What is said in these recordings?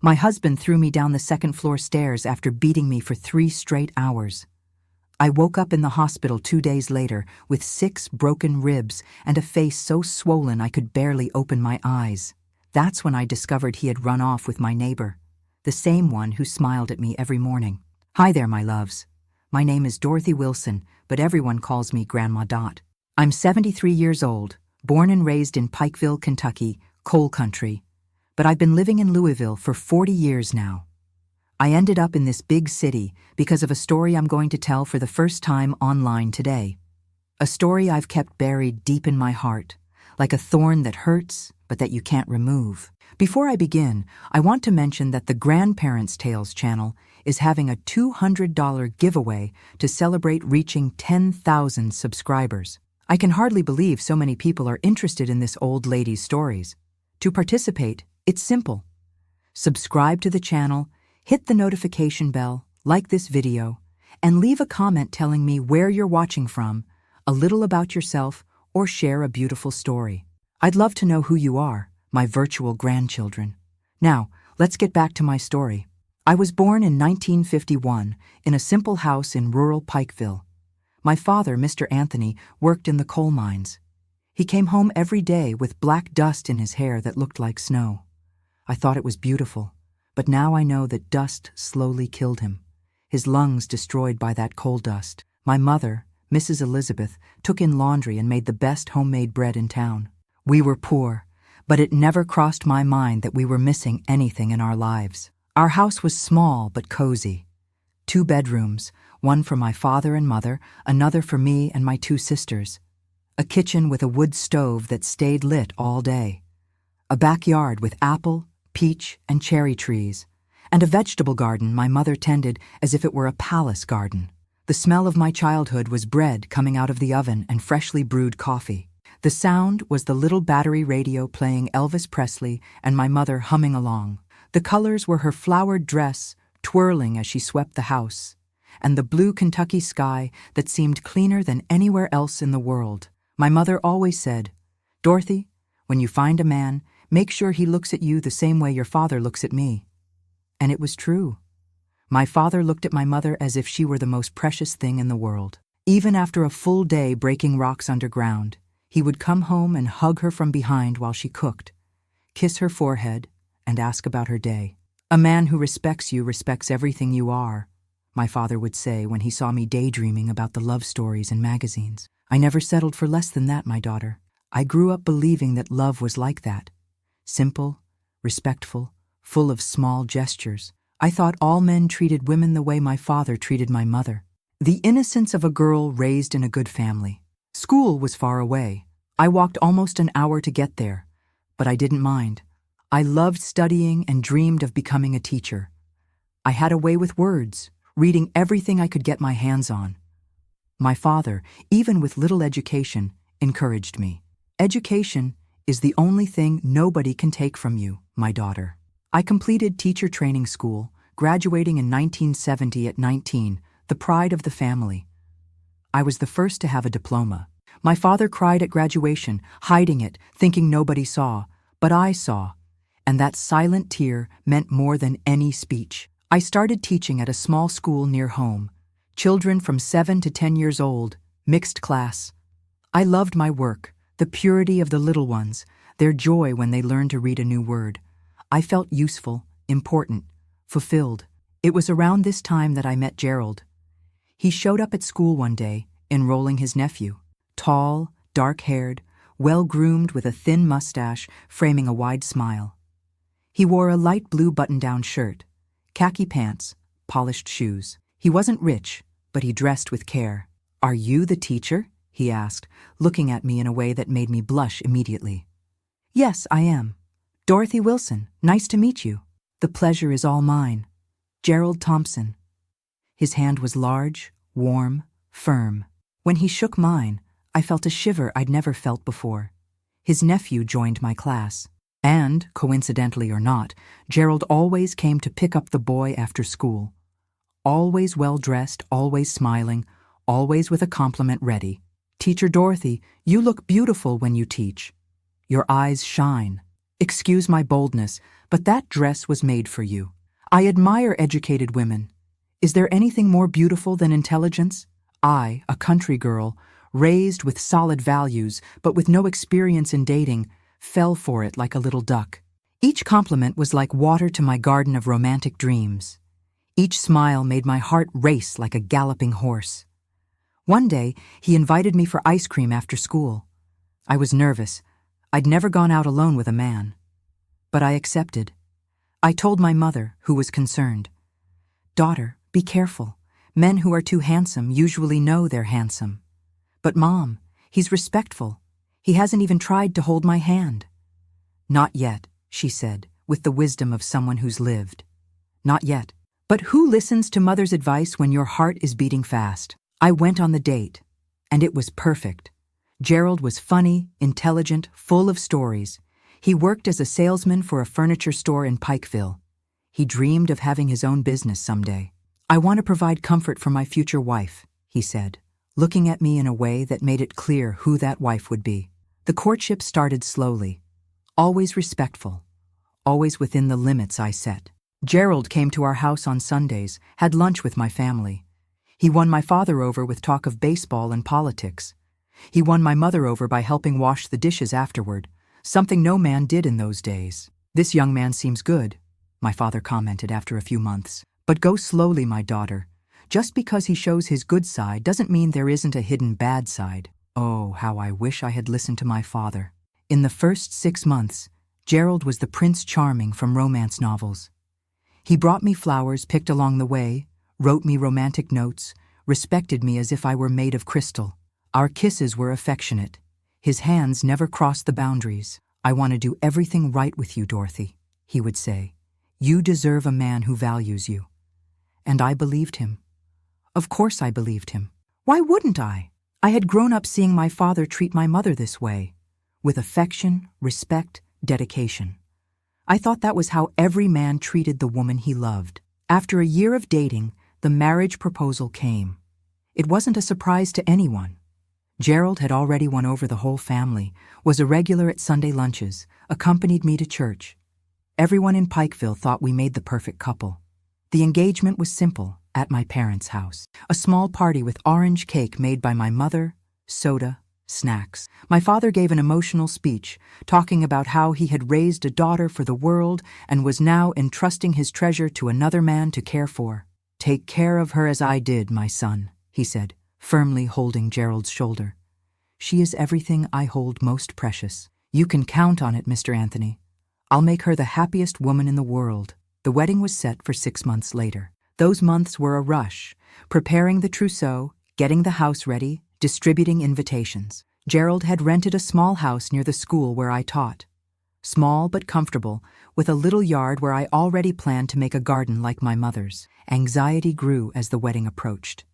My husband threw me down the second-floor stairs after beating me for 3 straight hours. I woke up in the hospital 2 days later with 6 broken ribs and a face so swollen I could barely open my eyes. That's when I discovered he had run off with my neighbor, the same one who smiled at me every morning. Hi there, my loves. My name is Dorothy Wilson, but everyone calls me Grandma Dot. I'm 73 years old, born and raised in Pikeville, Kentucky, coal country, but I've been living in Louisville for 40 years now. I ended up in this big city because of a story I'm going to tell for the first time online today. A story I've kept buried deep in my heart, like a thorn that hurts, but that you can't remove. Before I begin, I want to mention that the Grandparents' Tales channel is having a $200 giveaway to celebrate reaching 10,000 subscribers. I can hardly believe so many people are interested in this old lady's stories. To participate, it's simple. Subscribe to the channel, hit the notification bell, like this video, and leave a comment telling me where you're watching from, a little about yourself, or share a beautiful story. I'd love to know who you are, my virtual grandchildren. Now, let's get back to my story. I was born in 1951 in a simple house in rural Pikeville. My father, Mr. Anthony, worked in the coal mines. He came home every day with black dust in his hair that looked like snow. I thought it was beautiful, but now I know that dust slowly killed him, his lungs destroyed by that coal dust. My mother, Mrs. Elizabeth, took in laundry and made the best homemade bread in town. We were poor, but it never crossed my mind that we were missing anything in our lives. Our house was small but cozy. 2 bedrooms, one for my father and mother, another for me and my 2 sisters. A kitchen with a wood stove that stayed lit all day. A backyard with apple, peach, and cherry trees. And a vegetable garden my mother tended as if it were a palace garden. The smell of my childhood was bread coming out of the oven and freshly brewed coffee. The sound was the little battery radio playing Elvis Presley and my mother humming along. The colors were her flowered dress twirling as she swept the house, and the blue Kentucky sky that seemed cleaner than anywhere else in the world. My mother always said, "Dorothy, when you find a man, make sure he looks at you the same way your father looks at me." And it was true. My father looked at my mother as if she were the most precious thing in the world. Even after a full day breaking rocks underground, he would come home and hug her from behind while she cooked, kiss her forehead, and ask about her day. "A man who respects you respects everything you are," my father would say when he saw me daydreaming about the love stories in magazines. I never settled for less than that, my daughter. I grew up believing that love was like that. Simple, respectful, full of small gestures. I thought all men treated women the way my father treated my mother. The innocence of a girl raised in a good family. School was far away. I walked almost an hour to get there, but I didn't mind. I loved studying and dreamed of becoming a teacher. I had a way with words, reading everything I could get my hands on. My father, even with little education, encouraged me. Education is the only thing nobody can take from you, my daughter. I completed teacher training school, graduating in 1970 at 19, the pride of the family. I was the first to have a diploma. My father cried at graduation, hiding it, thinking nobody saw, but I saw. And that silent tear meant more than any speech. I started teaching at a small school near home. Children from 7 to 10 years old, mixed class. I loved my work, the purity of the little ones, their joy when they learned to read a new word. I felt useful, important, fulfilled. It was around this time that I met Gerald. He showed up at school one day, enrolling his nephew. Tall, dark-haired, well-groomed with a thin mustache framing a wide smile. He wore a light blue button-down shirt, khaki pants, polished shoes. He wasn't rich, but he dressed with care. "Are you the teacher?" he asked, looking at me in a way that made me blush immediately. "Yes, I am. Dorothy Wilson, nice to meet you." "The pleasure is all mine. Gerald Thompson." His hand was large, warm, firm. When he shook mine, I felt a shiver I'd never felt before. His nephew joined my class. And, coincidentally or not, Gerald always came to pick up the boy after school. Always well-dressed, always smiling, always with a compliment ready. "Teacher Dorothy, you look beautiful when you teach. Your eyes shine." Excuse my boldness, But that dress was made for you. I admire educated women. Is there anything more beautiful than intelligence? I, a country girl, raised with solid values, but with no experience in dating, fell for it like a little duck. Each compliment was like water to my garden of romantic dreams. Each smile made my heart race like a galloping horse. One day, he invited me for ice cream after school. I was nervous. I'd never gone out alone with a man. But I accepted. I told my mother, who was concerned, "Daughter, be careful. Men who are too handsome usually know they're handsome. But Mom, he's respectful. He hasn't even tried to hold my hand." "Not yet," she said, with the wisdom of someone who's lived. "Not yet. But who listens to mother's advice when your heart is beating fast?" I went on the date, and it was perfect. Gerald was funny, intelligent, full of stories. He worked as a salesman for a furniture store in Pikeville. He dreamed of having his own business someday. "I want to provide comfort for my future wife," he said, looking at me in a way that made it clear who that wife would be. The courtship started slowly, always respectful, always within the limits I set. Gerald came to our house on Sundays, had lunch with my family. He won my father over with talk of baseball and politics. He won my mother over by helping wash the dishes afterward, something no man did in those days. "This young man seems good," my father commented after a few months. "But go slowly, my daughter. Just because he shows his good side doesn't mean there isn't a hidden bad side." Oh, how I wish I had listened to my father. In the first 6 months, Gerald was the Prince Charming from romance novels. He brought me flowers picked along the way, wrote me romantic notes, respected me as if I were made of crystal. Our kisses were affectionate. His hands never crossed the boundaries. "I want to do everything right with you, Dorothy," he would say. "You deserve a man who values you." And I believed him. Of course I believed him. Why wouldn't I? I had grown up seeing my father treat my mother this way, with affection, respect, dedication. I thought that was how every man treated the woman he loved. After a year of dating, the marriage proposal came. It wasn't a surprise to anyone. Gerald had already won over the whole family, was a regular at Sunday lunches, accompanied me to church. Everyone in Pikeville thought we made the perfect couple. The engagement was simple, at my parents' house. A small party with orange cake made by my mother, soda, snacks. My father gave an emotional speech, talking about how he had raised a daughter for the world and was now entrusting his treasure to another man to care for. "Take care of her as I did, my son," he said, firmly holding Gerald's shoulder. "She is everything I hold most precious. You can count on it, Mr. Anthony. I'll make her the happiest woman in the world." The wedding was set for 6 months later. Those months were a rush, preparing the trousseau, getting the house ready, distributing invitations. Gerald had rented a small house near the school where I taught. Small but comfortable, with a little yard where I already planned to make a garden like my mother's. Anxiety grew as the wedding approached.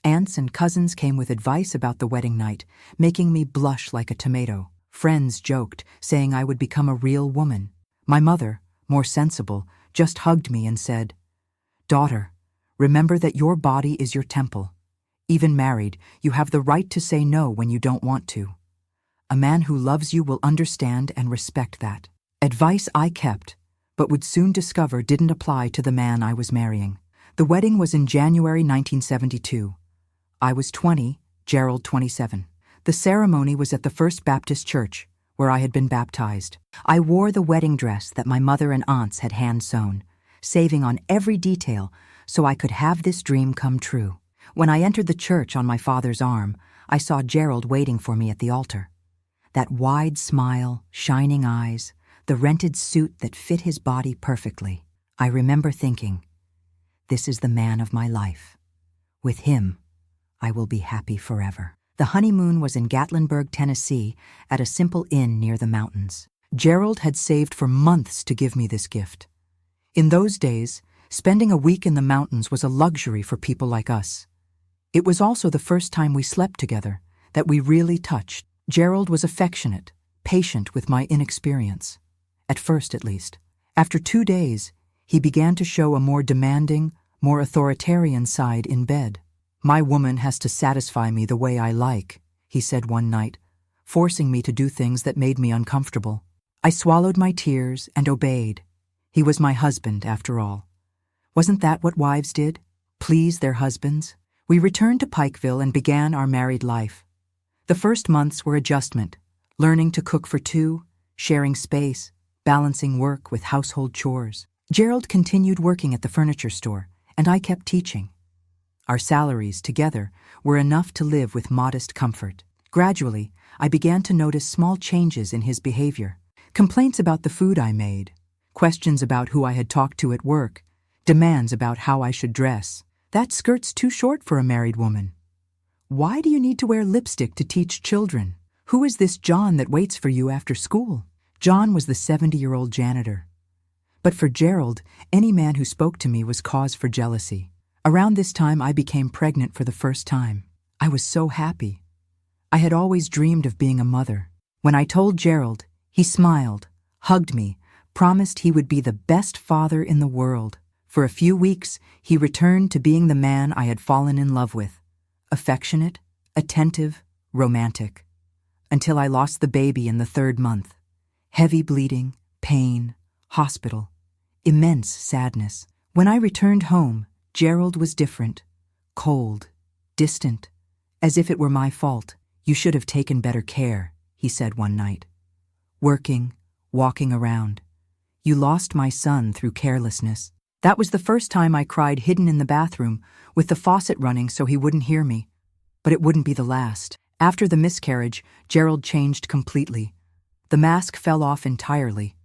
Aunts and cousins came with advice about the wedding night, making me blush like a tomato. Friends joked, saying I would become a real woman. My mother, more sensible, just hugged me and said, "Daughter, remember that your body is your temple. Even married, you have the right to say no when you don't want to. A man who loves you will understand and respect that." Advice I kept, but would soon discover didn't apply to the man I was marrying. The wedding was in January 1972. I was 20, Gerald 27. The ceremony was at the First Baptist Church, where I had been baptized. I wore the wedding dress that my mother and aunts had hand-sewn, saving on every detail so I could have this dream come true. When I entered the church on my father's arm, I saw Gerald waiting for me at the altar. That wide smile, shining eyes, the rented suit that fit his body perfectly. I remember thinking, this is the man of my life. With him, I will be happy forever. The honeymoon was in Gatlinburg, Tennessee, at a simple inn near the mountains. Gerald had saved for months to give me this gift. In those days, spending a week in the mountains was a luxury for people like us. It was also the first time we slept together, that we really touched. Gerald was affectionate, patient with my inexperience. At first, at least. After 2 days, he began to show a more demanding, more authoritarian side in bed. "My woman has to satisfy me the way I like," he said one night, forcing me to do things that made me uncomfortable. I swallowed my tears and obeyed. He was my husband, after all. Wasn't that what wives did? Please their husbands? We returned to Pikeville and began our married life. The first months were adjustment, learning to cook for two, sharing space, balancing work with household chores. Gerald continued working at the furniture store, and I kept teaching. Our salaries, together, were enough to live with modest comfort. Gradually, I began to notice small changes in his behavior. Complaints about the food I made, questions about who I had talked to at work, demands about how I should dress. That skirt's too short for a married woman. Why do you need to wear lipstick to teach children? Who is this John that waits for you after school? John was the 70-year-old janitor. But for Gerald, any man who spoke to me was cause for jealousy. Around this time, I became pregnant for the first time. I was so happy. I had always dreamed of being a mother. When I told Gerald, he smiled, hugged me, promised he would be the best father in the world. For a few weeks, he returned to being the man I had fallen in love with. Affectionate, attentive, romantic. Until I lost the baby in the 3rd month. Heavy bleeding, pain, hospital, immense sadness. When I returned home, Gerald was different, cold, distant, as if it were my fault. You should have taken better care, he said one night. Working, walking around. You lost my son through carelessness. That was the first time I cried hidden in the bathroom, with the faucet running so he wouldn't hear me. But it wouldn't be the last. After the miscarriage, Gerald changed completely. The mask fell off entirely.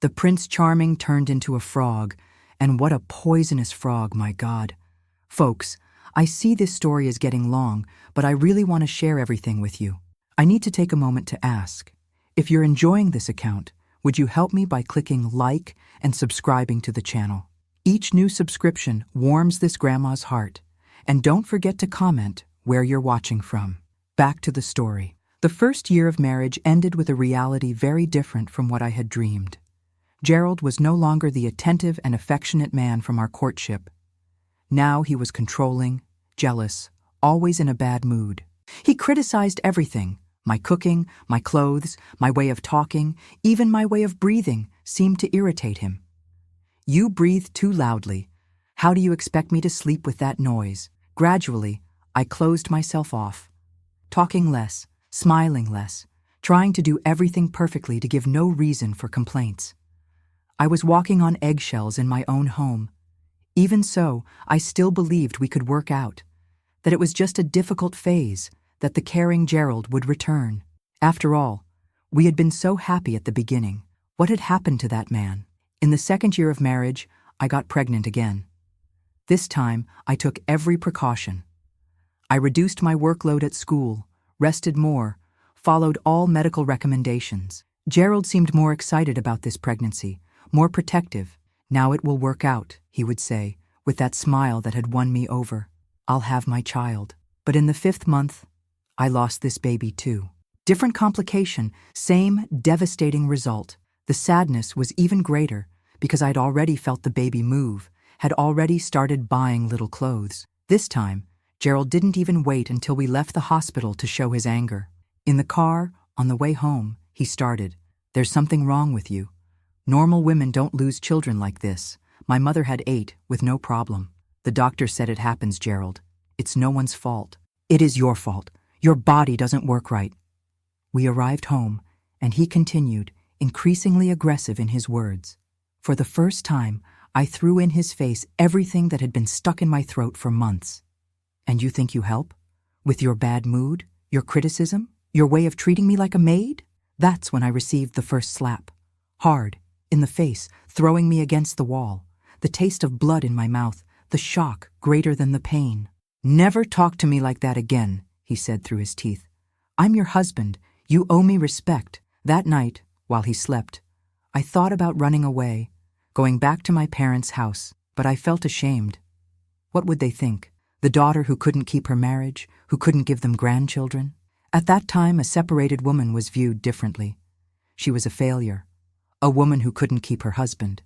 The Prince Charming turned into a frog, and what a poisonous frog, my God. Folks, I see this story is getting long, but I really want to share everything with you. I need to take a moment to ask, if you're enjoying this account, would you help me by clicking like and subscribing to the channel? Each new subscription warms this grandma's heart. And don't forget to comment where you're watching from. Back to the story. The first year of marriage ended with a reality very different from what I had dreamed. Gerald was no longer the attentive and affectionate man from our courtship. Now he was controlling, jealous, always in a bad mood. He criticized everything. My cooking, my clothes, my way of talking, even my way of breathing seemed to irritate him. You breathe too loudly. How do you expect me to sleep with that noise? Gradually, I closed myself off. Talking less, smiling less, trying to do everything perfectly to give no reason for complaints. I was walking on eggshells in my own home. Even so, I still believed we could work out, that it was just a difficult phase, that the caring Gerald would return. After all, we had been so happy at the beginning. What had happened to that man? In the 2nd year of marriage, I got pregnant again. This time, I took every precaution. I reduced my workload at school, rested more, followed all medical recommendations. Gerald seemed more excited about this pregnancy, more protective. Now it will work out, he would say, with that smile that had won me over. I'll have my child. But in the 5th month, I lost this baby too. Different complication, same devastating result. The sadness was even greater because I'd already felt the baby move, had already started buying little clothes. This time, Gerald didn't even wait until we left the hospital to show his anger. In the car, on the way home, he started, "There's something wrong with you. Normal women don't lose children like this. My mother had 8 with no problem. The doctor said it happens, Gerald. It's no one's fault. It is your fault. Your body doesn't work right." We arrived home, and he continued, increasingly aggressive in his words. For the first time, I threw in his face everything that had been stuck in my throat for months. "And you think you help? With your bad mood, your criticism, your way of treating me like a maid?" That's when I received the first slap. Hard, in the face, throwing me against the wall. The taste of blood in my mouth, the shock greater than the pain. "Never talk to me like that again," he said through his teeth. "I'm your husband. You owe me respect." That night, while he slept, I thought about running away, going back to my parents' house, but I felt ashamed. What would they think? The daughter who couldn't keep her marriage, who couldn't give them grandchildren? At that time, a separated woman was viewed differently. She was a failure, a woman who couldn't keep her husband.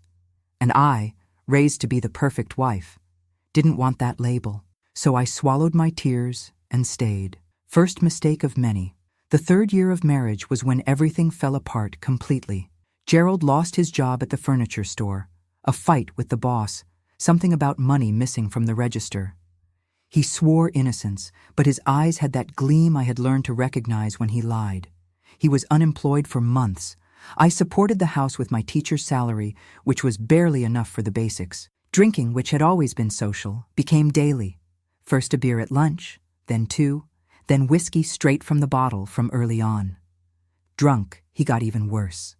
And I, raised to be the perfect wife, didn't want that label. So I swallowed my tears and stayed. First mistake of many. The 3rd year of marriage was when everything fell apart completely. Gerald lost his job at the furniture store, a fight with the boss, something about money missing from the register. He swore innocence, but his eyes had that gleam I had learned to recognize when he lied. He was unemployed for months. I supported the house with my teacher's salary, which was barely enough for the basics. Drinking, which had always been social, became daily. First a beer at lunch, then two, then whiskey straight from the bottle from early on. Drunk, he got even worse.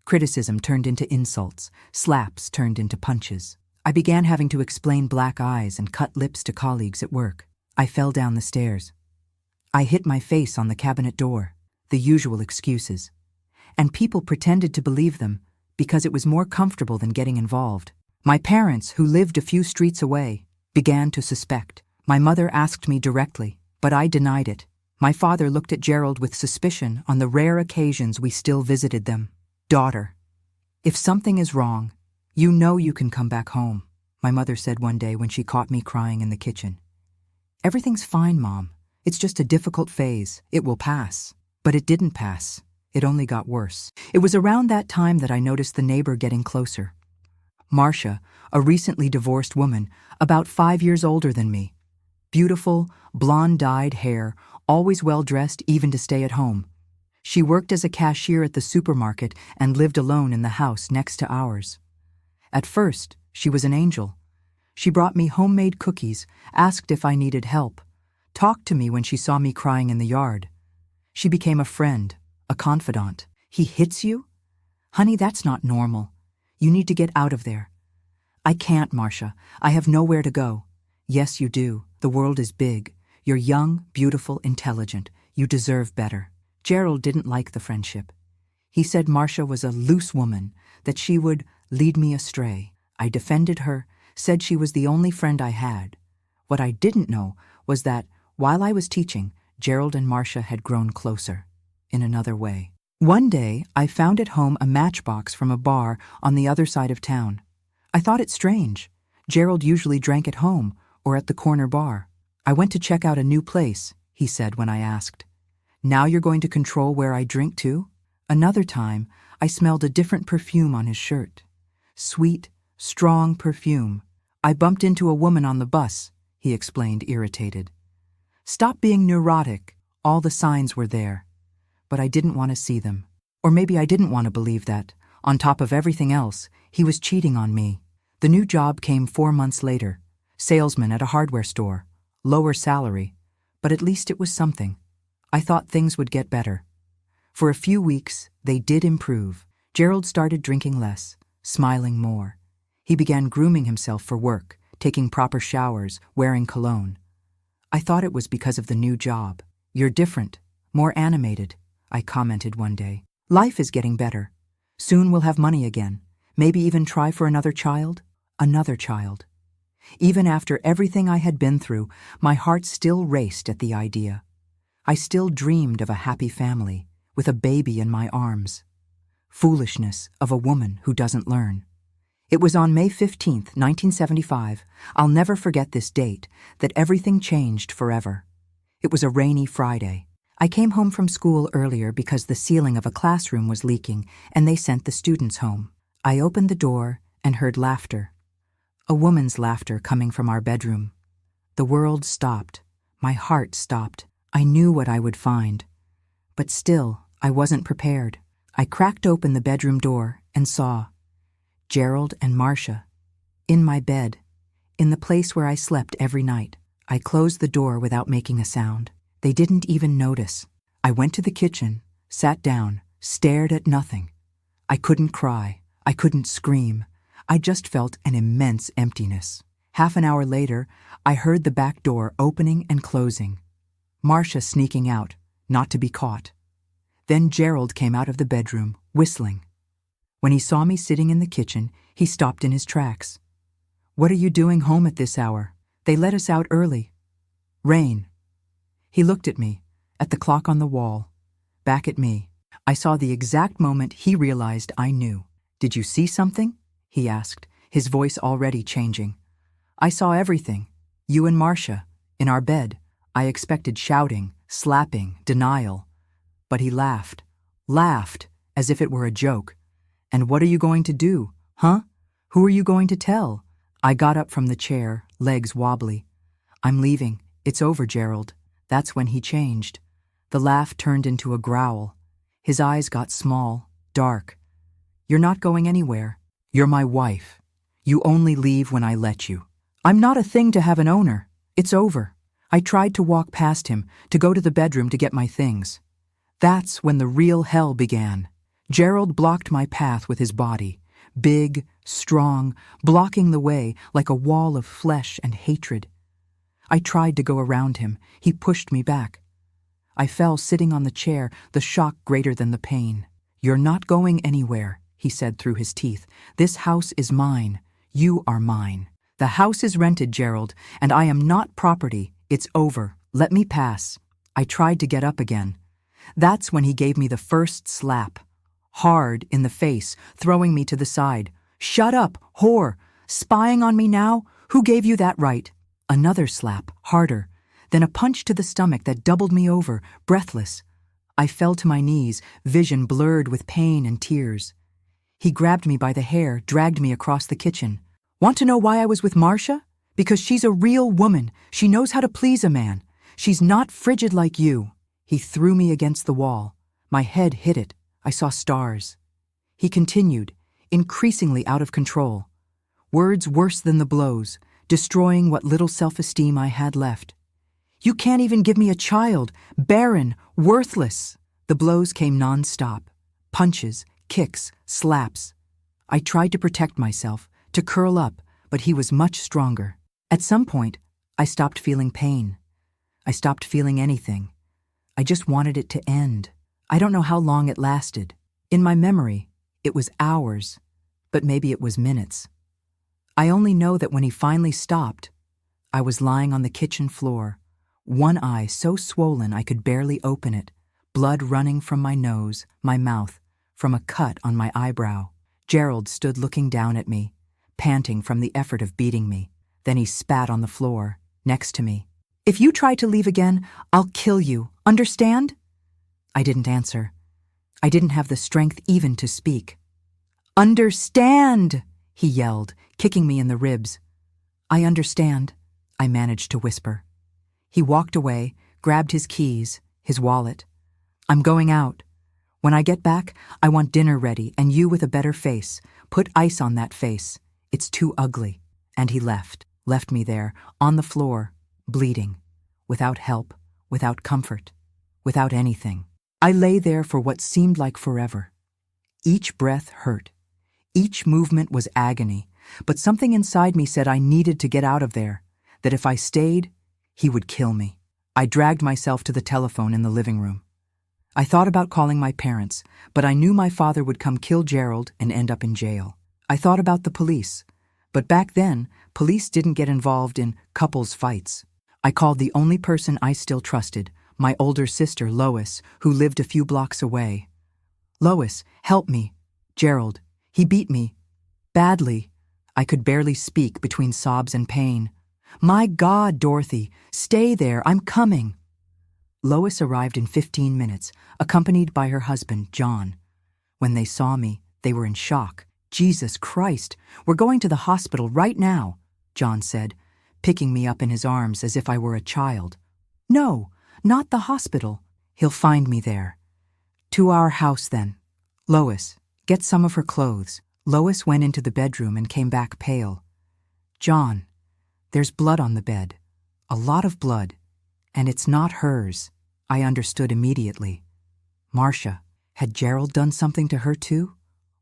Criticism turned into insults, slaps turned into punches. I began having to explain black eyes and cut lips to colleagues at work. I fell down the stairs. I hit my face on the cabinet door, the usual excuses. And people pretended to believe them because it was more comfortable than getting involved. My parents, who lived a few streets away, began to suspect. My mother asked me directly, but I denied it. My father looked at Gerald with suspicion on the rare occasions we still visited them. "Daughter, if something is wrong, you know you can come back home," my mother said one day when she caught me crying in the kitchen. "Everything's fine, Mom. It's just a difficult phase. It will pass." But it didn't pass. It only got worse. It was around that time that I noticed the neighbor getting closer. Marcia, a recently divorced woman, about 5 years older than me. Beautiful, blonde-dyed hair, always well-dressed even to stay at home. She worked as a cashier at the supermarket and lived alone in the house next to ours. At first, she was an angel. She brought me homemade cookies, asked if I needed help, talked to me when she saw me crying in the yard. She became a friend, a confidant. "He hits you? Honey, that's not normal. You need to get out of there." "I can't, Marcia. I have nowhere to go." "Yes, you do. The world is big. You're young, beautiful, intelligent. You deserve better." Gerald didn't like the friendship. He said Marcia was a loose woman, that she would lead me astray. I defended her, said she was the only friend I had. What I didn't know was that, while I was teaching, Gerald and Marcia had grown closer, in another way. One day, I found at home a matchbox from a bar on the other side of town. I thought it strange. Gerald usually drank at home or at the corner bar. "I went to check out a new place," he said when I asked. "Now you're going to control where I drink too?" Another time, I smelled a different perfume on his shirt. Sweet, strong perfume. "I bumped into a woman on the bus," he explained, irritated. "Stop being neurotic." All the signs were there. But I didn't want to see them. Or maybe I didn't want to believe that, on top of everything else, he was cheating on me. The new job came 4 months later. Salesman at a hardware store. Lower salary. But at least it was something. I thought things would get better. For a few weeks, they did improve. Gerald started drinking less, smiling more. He began grooming himself for work, taking proper showers, wearing cologne. I thought it was because of the new job. "You're different, more animated," I commented one day. "Life is getting better. Soon we'll have money again. Maybe even try for another child." Another child. Even after everything I had been through, my heart still raced at the idea. I still dreamed of a happy family, with a baby in my arms. Foolishness of a woman who doesn't learn. It was on May 15th, 1975, I'll never forget this date, that everything changed forever. It was a rainy Friday. I came home from school earlier because the ceiling of a classroom was leaking and they sent the students home. I opened the door and heard laughter. A woman's laughter coming from our bedroom. The world stopped. My heart stopped. I knew what I would find. But still, I wasn't prepared. I cracked open the bedroom door and saw Gerald and Marcia, in my bed, in the place where I slept every night. I closed the door without making a sound. They didn't even notice. I went to the kitchen, sat down, stared at nothing. I couldn't cry. I couldn't scream. I just felt an immense emptiness. Half an hour later, I heard the back door opening and closing. Marcia sneaking out, not to be caught. Then Gerald came out of the bedroom, whistling. When he saw me sitting in the kitchen, he stopped in his tracks. "What are you doing home at this hour? They let us out early." "Rain." He looked at me, at the clock on the wall, back at me. I saw the exact moment he realized I knew. "Did you see something?" he asked, his voice already changing. "I saw everything. You and Marcia, in our bed." I expected shouting, slapping, denial. But he laughed, as if it were a joke. And what are you going to do, huh? Who are you going to tell? I got up from the chair, legs wobbly. I'm leaving. It's over, Gerald. That's when he changed. The laugh turned into a growl. His eyes got small, dark. You're not going anywhere. You're my wife. You only leave when I let you. I'm not a thing to have an owner. It's over. I tried to walk past him, to go to the bedroom to get my things. That's when the real hell began. Gerald blocked my path with his body, big, strong, blocking the way like a wall of flesh and hatred. I tried to go around him. He pushed me back. I fell sitting on the chair, the shock greater than the pain. You're not going anywhere, he said through his teeth. This house is mine. You are mine. The house is rented, Gerald, and I am not property. It's over. Let me pass. I tried to get up again. That's when he gave me the first slap. Hard in the face, throwing me to the side. Shut up, whore! Spying on me now? Who gave you that right? Another slap, harder. Then a punch to the stomach that doubled me over, breathless. I fell to my knees, vision blurred with pain and tears. He grabbed me by the hair, dragged me across the kitchen. Want to know why I was with Marcia? Because she's a real woman. She knows how to please a man. She's not frigid like you. He threw me against the wall. My head hit it. I saw stars. He continued, increasingly out of control. Words worse than the blows, destroying what little self-esteem I had left. You can't even give me a child, barren, worthless. The blows came non-stop. Punches, kicks, slaps. I tried to protect myself, to curl up, but he was much stronger. At some point, I stopped feeling pain. I stopped feeling anything. I just wanted it to end. I don't know how long it lasted. In my memory, it was hours, but maybe it was minutes. I only know that when he finally stopped, I was lying on the kitchen floor, one eye so swollen I could barely open it, blood running from my nose, my mouth, from a cut on my eyebrow. Gerald stood looking down at me, panting from the effort of beating me. Then he spat on the floor, next to me. If you try to leave again, I'll kill you. Understand? I didn't answer. I didn't have the strength even to speak. Understand, he yelled, kicking me in the ribs. I understand, I managed to whisper. He walked away, grabbed his keys, his wallet. I'm going out. When I get back, I want dinner ready and you with a better face. Put ice on that face. It's too ugly. And he left me there, on the floor, bleeding, without help, without comfort, without anything. I lay there for what seemed like forever. Each breath hurt. Each movement was agony, but something inside me said I needed to get out of there, that if I stayed, he would kill me. I dragged myself to the telephone in the living room. I thought about calling my parents, but I knew my father would come kill Gerald and end up in jail. I thought about the police, but back then, police didn't get involved in couples fights. I called the only person I still trusted, my older sister, Lois, who lived a few blocks away. Lois, help me. Gerald, he beat me. Badly. I could barely speak between sobs and pain. My God, Dorothy, stay there, I'm coming. Lois arrived in 15 minutes, accompanied by her husband, John. When they saw me, they were in shock. Jesus Christ, we're going to the hospital right now, John said, picking me up in his arms as if I were a child. No, not the hospital. He'll find me there. To our house, then. Lois, get some of her clothes. Lois went into the bedroom and came back pale. John, there's blood on the bed. A lot of blood. And it's not hers. I understood immediately. Marcia, had Gerald done something to her too?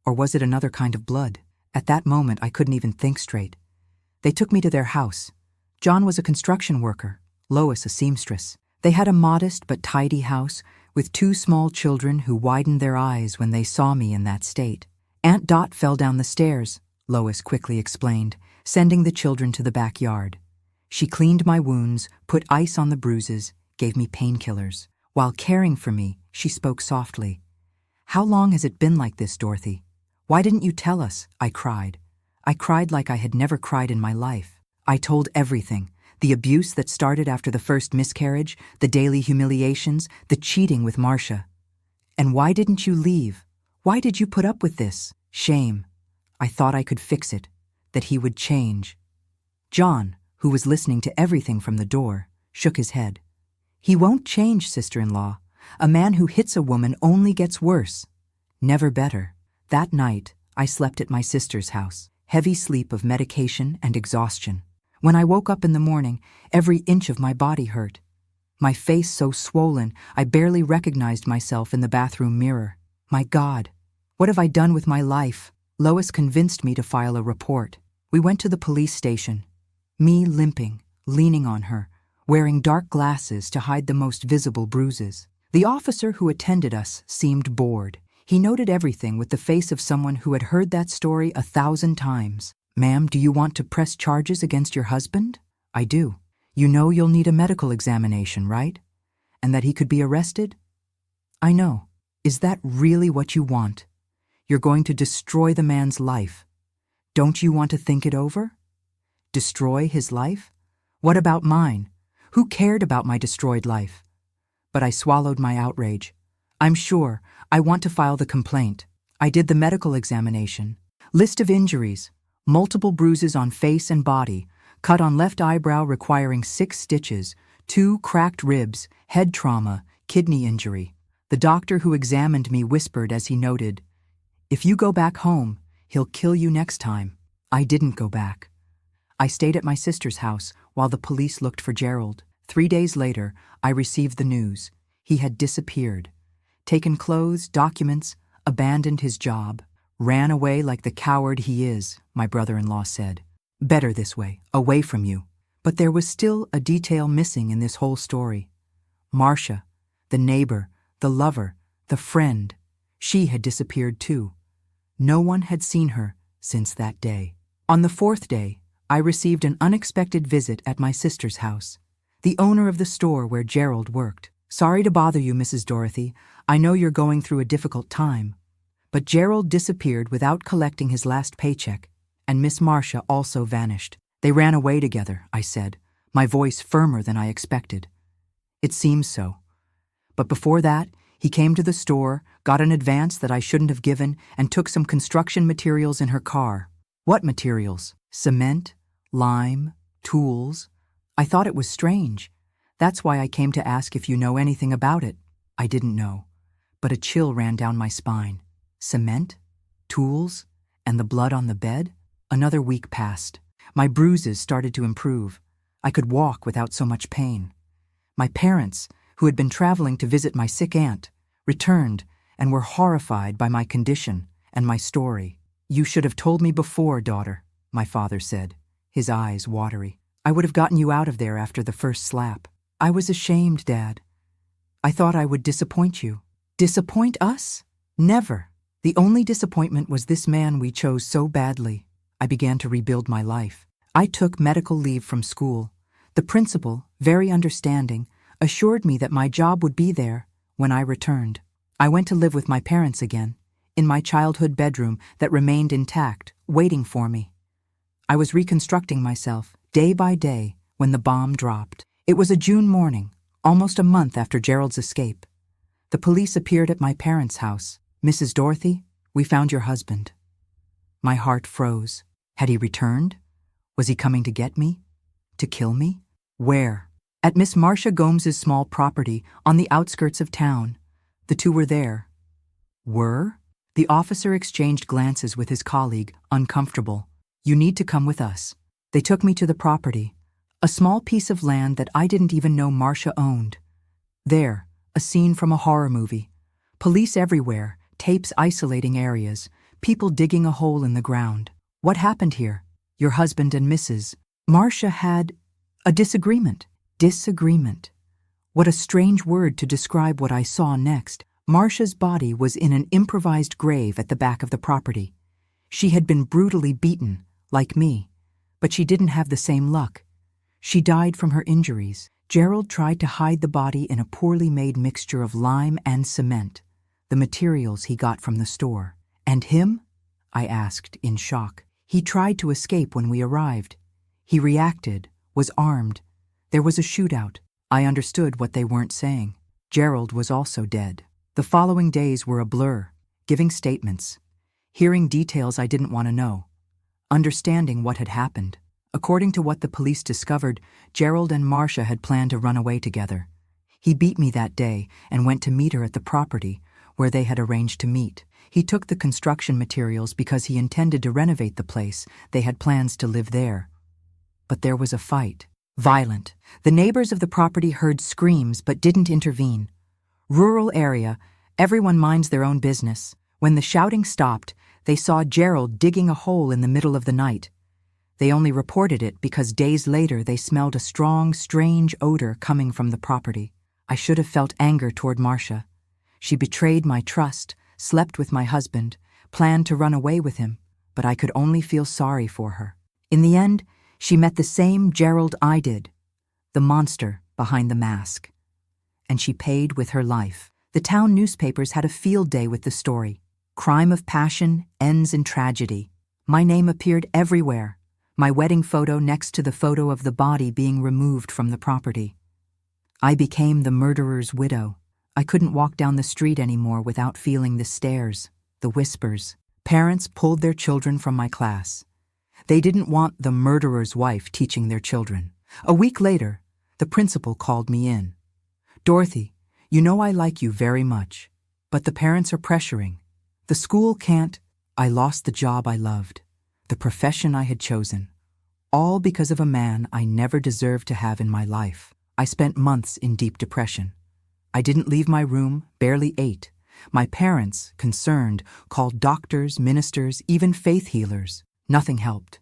Or was it another kind of blood? At that moment, I couldn't even think straight. They took me to their house. John was a construction worker, Lois a seamstress. They had a modest but tidy house with 2 small children who widened their eyes when they saw me in that state. Aunt Dot fell down the stairs, Lois quickly explained, sending the children to the backyard. She cleaned my wounds, put ice on the bruises, gave me painkillers. While caring for me, she spoke softly. How long has it been like this, Dorothy? Why didn't you tell us? I cried. I cried like I had never cried in my life. I told everything. The abuse that started after the first miscarriage, the daily humiliations, the cheating with Marcia. And why didn't you leave? Why did you put up with this? Shame. I thought I could fix it, that he would change. John, who was listening to everything from the door, shook his head. He won't change, sister-in-law. A man who hits a woman only gets worse. Never better. That night, I slept at my sister's house, heavy sleep of medication and exhaustion. When I woke up in the morning, every inch of my body hurt. My face so swollen, I barely recognized myself in the bathroom mirror. My God, what have I done with my life? Lois convinced me to file a report. We went to the police station. Me limping, leaning on her, wearing dark glasses to hide the most visible bruises. The officer who attended us seemed bored. He noted everything with the face of someone who had heard that story 1,000 times. Ma'am, do you want to press charges against your husband? I do. You know you'll need a medical examination, right? And that he could be arrested? I know. Is that really what you want? You're going to destroy the man's life. Don't you want to think it over? Destroy his life? What about mine? Who cared about my destroyed life? But I swallowed my outrage. I'm sure. I want to file the complaint. I did the medical examination. List of injuries. Multiple bruises on face and body. Cut on left eyebrow requiring 6 stitches. 2 cracked ribs. Head trauma. Kidney injury. The doctor who examined me whispered as he noted, "If you go back home, he'll kill you next time." I didn't go back. I stayed at my sister's house while the police looked for Gerald. 3 days later, I received the news. He had disappeared. Taken clothes, documents, abandoned his job, ran away like the coward he is, my brother-in-law said. Better this way, away from you. But there was still a detail missing in this whole story. Marcia, the neighbor, the lover, the friend, she had disappeared too. No one had seen her since that day. On the 4th day, I received an unexpected visit at my sister's house, the owner of the store where Gerald worked. Sorry to bother you, Mrs. Dorothy. I know you're going through a difficult time. But Gerald disappeared without collecting his last paycheck, and Miss Marcia also vanished. They ran away together, I said, my voice firmer than I expected. It seems so. But before that, he came to the store, got an advance that I shouldn't have given, and took some construction materials in her car. What materials? Cement, lime, tools. I thought it was strange. That's why I came to ask if you know anything about it. I didn't know, but a chill ran down my spine. Cement? Tools? And the blood on the bed? Another week passed. My bruises started to improve. I could walk without so much pain. My parents, who had been traveling to visit my sick aunt, returned and were horrified by my condition and my story. You should have told me before, daughter, my father said, his eyes watery. I would have gotten you out of there after the first slap. I was ashamed, Dad. I thought I would disappoint you. Disappoint us? Never. The only disappointment was this man we chose so badly. I began to rebuild my life. I took medical leave from school. The principal, very understanding, assured me that my job would be there when I returned. I went to live with my parents again, in my childhood bedroom that remained intact, waiting for me. I was reconstructing myself, day by day, when the bomb dropped. It was a June morning, almost a month after Gerald's escape. The police appeared at my parents' house. Mrs. Dorothy, we found your husband. My heart froze. Had he returned? Was he coming to get me? To kill me? Where? At Miss Marcia Gomes's small property on the outskirts of town. The two were there. Were? The officer exchanged glances with his colleague, uncomfortable. You need to come with us. They took me to the property, a small piece of land that I didn't even know Marcia owned. There, a scene from a horror movie. Police everywhere, tapes isolating areas, people digging a hole in the ground. What happened here? Your husband and Mrs. Marcia had a disagreement. Disagreement. What a strange word to describe what I saw next. Marcia's body was in an improvised grave at the back of the property. She had been brutally beaten, like me, but she didn't have the same luck. She died from her injuries. Gerald tried to hide the body in a poorly made mixture of lime and cement, the materials he got from the store. And him? I asked, in shock. He tried to escape when we arrived. He reacted, was armed. There was a shootout. I understood what they weren't saying. Gerald was also dead. The following days were a blur, giving statements. hearing details I didn't want to know, understanding what had happened. According to what the police discovered, Gerald and Marcia had planned to run away together. He beat me that day and went to meet her at the property where they had arranged to meet. He took the construction materials because he intended to renovate the place. They had plans to live there. But there was a fight. Violent. The neighbors of the property heard screams but didn't intervene. Rural area, everyone minds their own business. When the shouting stopped, they saw Gerald digging a hole in the middle of the night. They only reported it because days later they smelled a strong, strange odor coming from the property. I should have felt anger toward Marcia. She betrayed my trust, slept with my husband, planned to run away with him, but I could only feel sorry for her. In the end, she met the same Gerald I did, the monster behind the mask. And she paid with her life. The town newspapers had a field day with the story. Crime of passion ends in tragedy. My name appeared everywhere. My wedding photo next to the photo of the body being removed from the property. I became the murderer's widow. I couldn't walk down the street anymore without feeling the stares, the whispers. Parents pulled their children from my class. They didn't want the murderer's wife teaching their children. A week later, the principal called me in. "Dorothy, you know I like you very much, but the parents are pressuring. The school can't." I lost the job I loved, the profession I had chosen, all because of a man I never deserved to have in my life. I spent months in deep depression. I didn't leave my room, barely ate. My parents, concerned, called doctors, ministers, even faith healers. Nothing helped.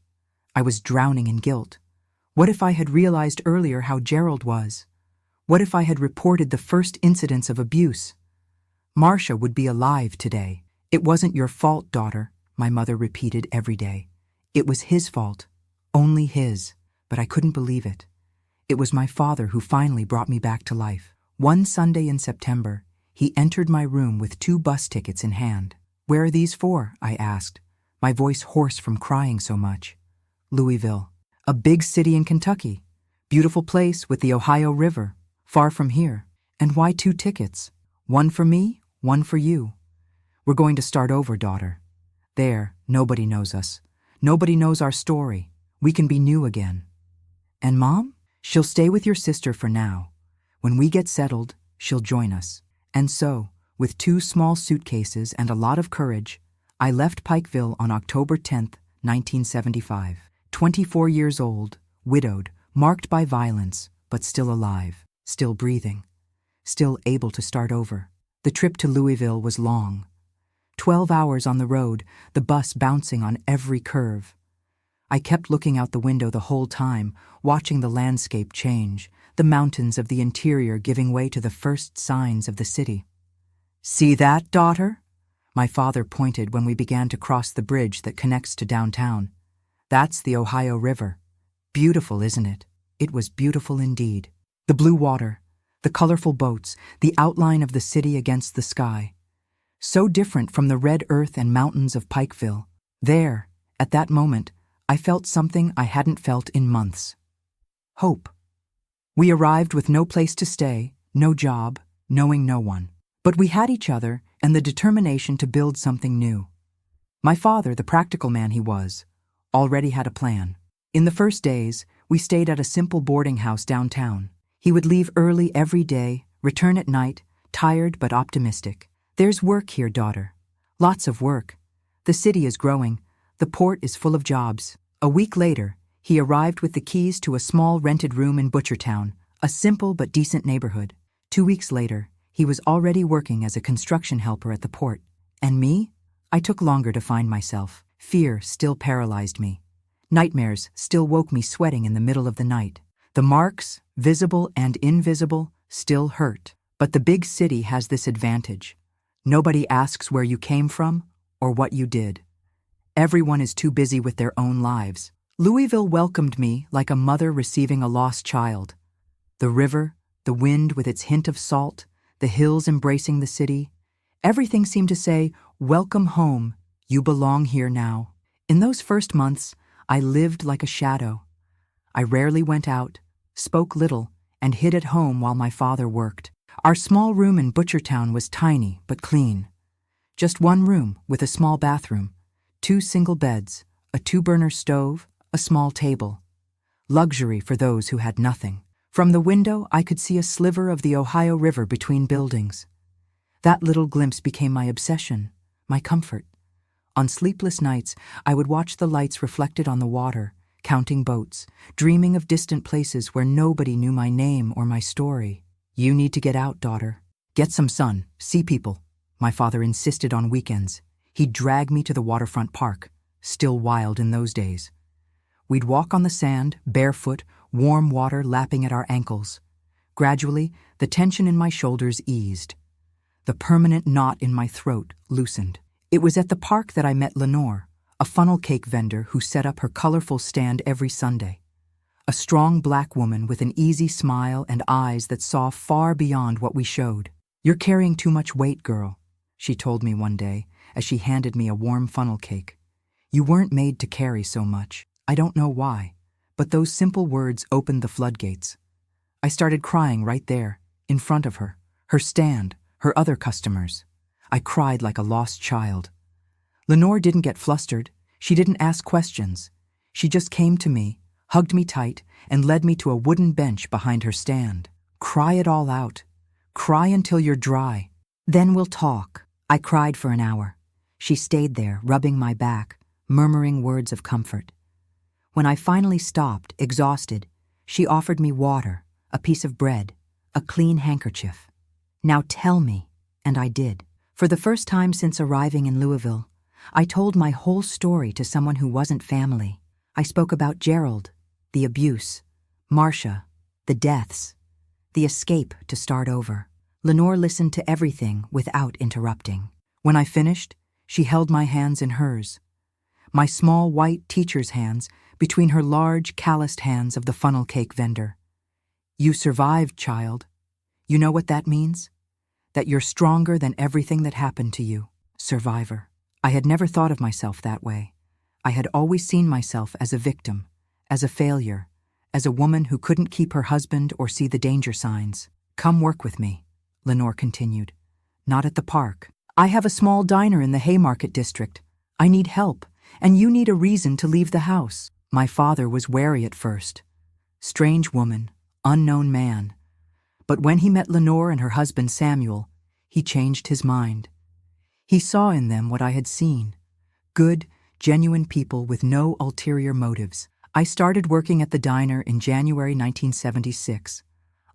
I was drowning in guilt. What if I had realized earlier how Gerald was? What if I had reported the first incidents of abuse? Marcia would be alive today. "It wasn't your fault, daughter," my mother repeated every day. It was his fault. Only his. But I couldn't believe it. It was my father who finally brought me back to life. One Sunday in September, he entered my room with 2 bus tickets in hand. "Where are these for?" I asked, my voice hoarse from crying so much. "Louisville, a big city in Kentucky. Beautiful place with the Ohio River, far from here. And why 2 tickets? One for me, one for you. We're going to start over, daughter. There, nobody knows us. Nobody knows our story. We can be new again. And Mom? She'll stay with your sister for now. When we get settled, she'll join us." And so, with 2 small suitcases and a lot of courage, I left Pikeville on October 10th, 1975. 24 years old, widowed, marked by violence, but still alive, still breathing, still able to start over. The trip to Louisville was long. 12 hours on the road, the bus bouncing on every curve. I kept looking out the window the whole time, watching the landscape change, the mountains of the interior giving way to the first signs of the city. "See that, daughter?" My father pointed when we began to cross the bridge that connects to downtown. "That's the Ohio River. Beautiful, isn't it?" It was beautiful indeed. The blue water, the colorful boats, the outline of the city against the sky. So different from the red earth and mountains of Pikeville. There, at that moment, I felt something I hadn't felt in months. Hope. We arrived with no place to stay, no job, knowing no one. But we had each other and the determination to build something new. My father, the practical man he was, already had a plan. In the first days, we stayed at a simple boarding house downtown. He would leave early every day, return at night, tired but optimistic. "There's work here, daughter. Lots of work. The city is growing. The port is full of jobs." A week later, he arrived with the keys to a small rented room in Butchertown, a simple but decent neighborhood. 2 weeks later, he was already working as a construction helper at the port. And me? I took longer to find myself. Fear still paralyzed me. Nightmares still woke me sweating in the middle of the night. The marks, visible and invisible, still hurt. But the big city has this advantage. Nobody asks where you came from or what you did. Everyone is too busy with their own lives. Louisville welcomed me like a mother receiving a lost child. The river, the wind with its hint of salt, the hills embracing the city. Everything seemed to say, "Welcome home, you belong here now." In those first months, I lived like a shadow. I rarely went out, spoke little, and hid at home while my father worked. Our small room in Butchertown was tiny but clean. Just one room with a small bathroom, 2 single beds, a 2-burner stove, a small table. Luxury for those who had nothing. From the window, I could see a sliver of the Ohio River between buildings. That little glimpse became my obsession, my comfort. On sleepless nights, I would watch the lights reflected on the water, counting boats, dreaming of distant places where nobody knew my name or my story. "You need to get out, daughter. Get some sun, see people," my father insisted on weekends. He'd drag me to the waterfront park, still wild in those days. We'd walk on the sand, barefoot, warm water lapping at our ankles. Gradually, the tension in my shoulders eased. The permanent knot in my throat loosened. It was at the park that I met Lenore, a funnel cake vendor who set up her colorful stand every Sunday. A strong black woman with an easy smile and eyes that saw far beyond what we showed. "You're carrying too much weight, girl," she told me one day as she handed me a warm funnel cake. "You weren't made to carry so much." I don't know why, but those simple words opened the floodgates. I started crying right there, in front of her, her stand, her other customers. I cried like a lost child. Lenore didn't get flustered. She didn't ask questions. She just came to me, hugged me tight, and led me to a wooden bench behind her stand. "Cry it all out. Cry until you're dry. Then we'll talk." I cried for an hour. She stayed there, rubbing my back, murmuring words of comfort. When I finally stopped, exhausted, she offered me water, a piece of bread, a clean handkerchief. "Now tell me," and I did. For the first time since arriving in Louisville, I told my whole story to someone who wasn't family. I spoke about Gerald, the abuse, Marcia, the deaths, the escape to start over. Lenore listened to everything without interrupting. When I finished, she held my hands in hers, my small white teacher's hands between her large, calloused hands of the funnel cake vendor. "You survived, child. You know what that means? That you're stronger than everything that happened to you." Survivor. I had never thought of myself that way. I had always seen myself as a victim, as a failure, as a woman who couldn't keep her husband or see the danger signs. "Come work with me," Lenore continued. "Not at the park. I have a small diner in the Haymarket district. I need help, and you need a reason to leave the house." My father was wary at first. Strange woman, unknown man. But when he met Lenore and her husband Samuel, he changed his mind. He saw in them what I had seen. Good, genuine people with no ulterior motives. I started working at the diner in January 1976.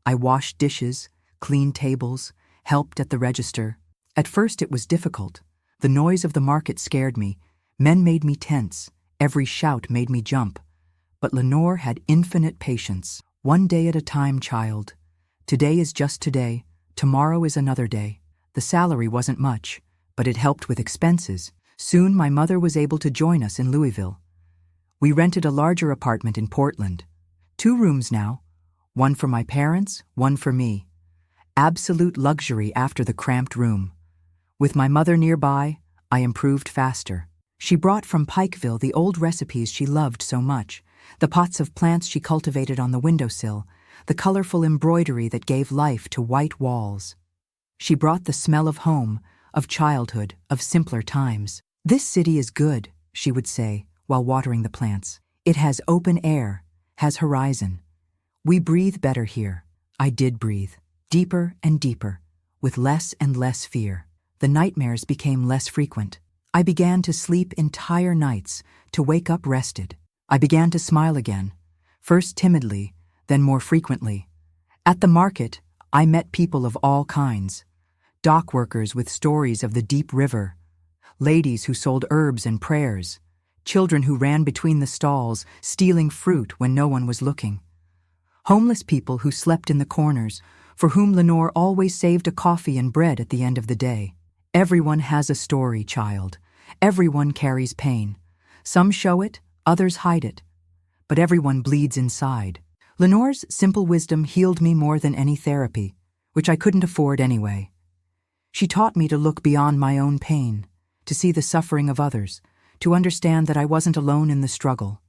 I washed dishes, cleaned tables, helped at the register. At first it was difficult. The noise of the market scared me. Men made me tense. Every shout made me jump. But Lenore had infinite patience. "One day at a time, child. Today is just today. Tomorrow is another day." The salary wasn't much, but it helped with expenses. Soon my mother was able to join us in Louisville. We rented a larger apartment in Portland. 2 rooms now. One for my parents, one for me. Absolute luxury after the cramped room. With my mother nearby, I improved faster. She brought from Pikeville the old recipes she loved so much, the pots of plants she cultivated on the windowsill, the colorful embroidery that gave life to white walls. She brought the smell of home, of childhood, of simpler times. "This city is good," she would say, while watering the plants. "It has open air, has horizon. We breathe better here." I did breathe, deeper and deeper, with less and less fear. The nightmares became less frequent. I began to sleep entire nights, to wake up rested. I began to smile again, first timidly, then more frequently. At the market, I met people of all kinds. Dock workers with stories of the deep river, ladies who sold herbs and prayers, children who ran between the stalls, stealing fruit when no one was looking. Homeless people who slept in the corners, for whom Lenore always saved a coffee and bread at the end of the day. Everyone has a story, child. Everyone carries pain. Some show it, others hide it. But everyone bleeds inside. Lenore's simple wisdom healed me more than any therapy, which I couldn't afford anyway. She taught me to look beyond my own pain, to see the suffering of others, to understand that I wasn't alone in the struggle.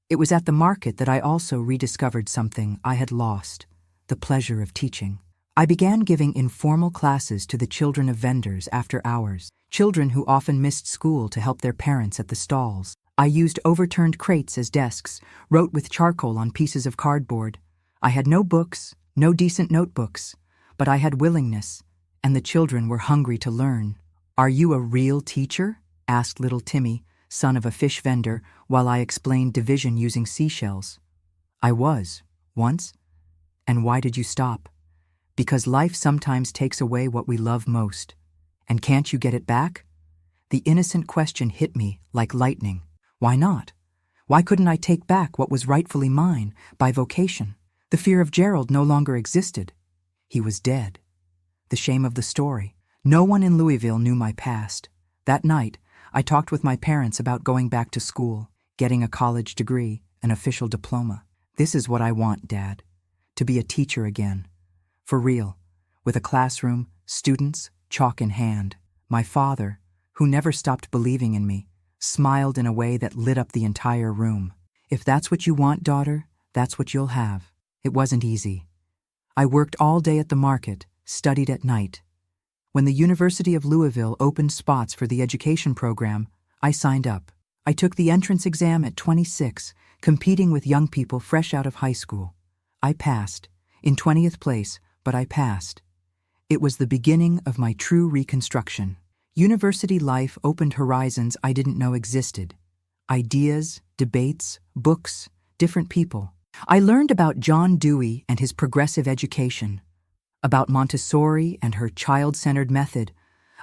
It was at the market that I also rediscovered something I had lost, the pleasure of teaching. I began giving informal classes to the children of vendors after hours, children who often missed school to help their parents at the stalls. I used overturned crates as desks, wrote with charcoal on pieces of cardboard. I had no books, no decent notebooks, but I had willingness, and the children were hungry to learn. "Are you a real teacher?" asked little Timmy, son of a fish vendor, while I explained division using seashells. "I was, once." "And why did you stop?" "Because life sometimes takes away what we love most. And can't you get it back?" The innocent question hit me like lightning. Why not? Why couldn't I take back what was rightfully mine by vocation? The fear of Gerald no longer existed. He was dead. The shame of the story. No one in Louisville knew my past. That night, I talked with my parents about going back to school, getting a college degree, an official diploma. "This is what I want, Dad. To be a teacher again. For real. With a classroom, students, chalk in hand." My father, who never stopped believing in me, smiled in a way that lit up the entire room. "If that's what you want, daughter, that's what you'll have." It wasn't easy. I worked all day at the market, studied at night. When the University of Louisville opened spots for the education program, I signed up. I took the entrance exam at 26, competing with young people fresh out of high school. I passed, in 20th place, but I passed. It was the beginning of my true reconstruction. University life opened horizons I didn't know existed. Ideas, debates, books, different people. I learned about John Dewey and his progressive education, about Montessori and her child-centered method,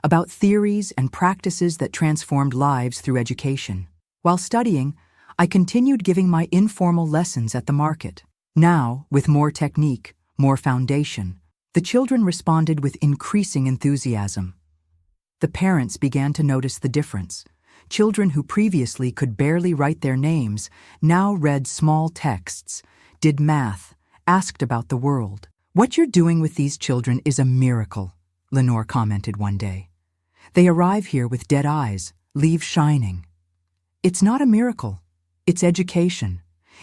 about theories and practices that transformed lives through education. While studying, I continued giving my informal lessons at the market. Now, with more technique, more foundation, the children responded with increasing enthusiasm. The parents began to notice the difference. Children who previously could barely write their names now read small texts, did math, asked about the world. "What you're doing with these children is a miracle," Lenore commented one day. "They arrive here with dead eyes, leave shining." It's not a miracle. It's education.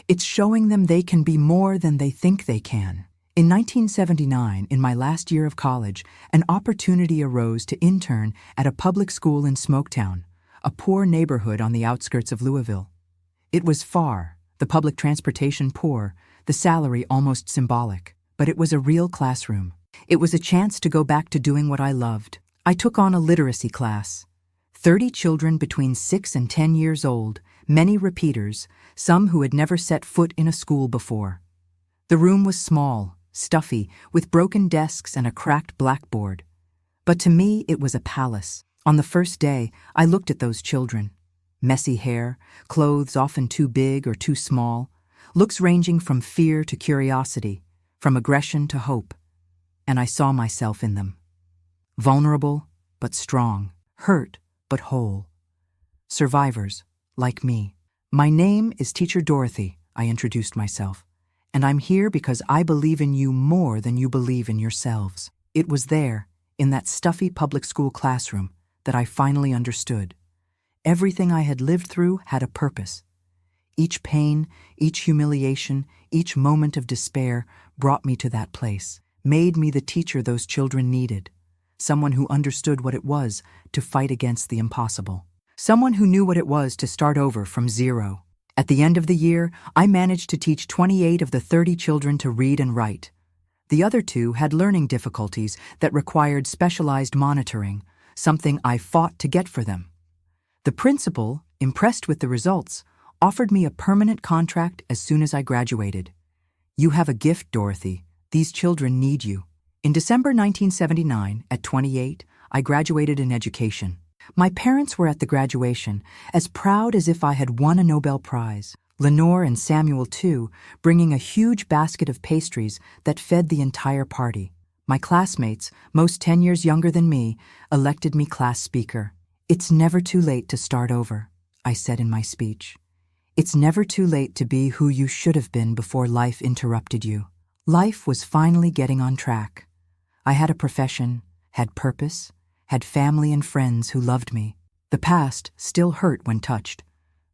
It's showing them they can be more than they think they can. In 1979, in my last year of college, an opportunity arose to intern at a public school in Smoketown, a poor neighborhood on the outskirts of Louisville. It was far, the public transportation poor, the salary almost symbolic, but it was a real classroom. It was a chance to go back to doing what I loved. I took on a literacy class. 30 children between 6 and 10 years old, many repeaters, some who had never set foot in a school before. The room was small, stuffy, with broken desks and a cracked blackboard. But to me, it was a palace. On the first day, I looked at those children. Messy hair, clothes often too big or too small, looks ranging from fear to curiosity, from aggression to hope. And I saw myself in them. Vulnerable, but strong. Hurt, but whole. Survivors, like me. "My name is Teacher Dorothy," I introduced myself. "And I'm here because I believe in you more than you believe in yourselves." It was there, in that stuffy public school classroom, that I finally understood. Everything I had lived through had a purpose. Each pain, each humiliation, each moment of despair brought me to that place, made me the teacher those children needed, someone who understood what it was to fight against the impossible, someone who knew what it was to start over from zero. At the end of the year, I managed to teach 28 of the 30 children to read and write. The other 2 had learning difficulties that required specialized monitoring, something I fought to get for them. The principal, impressed with the results, offered me a permanent contract as soon as I graduated. "You have a gift, Dorothy. These children need you." In December 1979, at 28, I graduated in education. My parents were at the graduation, as proud as if I had won a Nobel Prize. Lenore and Samuel, too, bringing a huge basket of pastries that fed the entire party. My classmates, most 10 years younger than me, elected me class speaker. "It's never too late to start over," I said in my speech. "It's never too late to be who you should have been before life interrupted you." Life was finally getting on track. I had a profession, had purpose, had family and friends who loved me. The past still hurt when touched,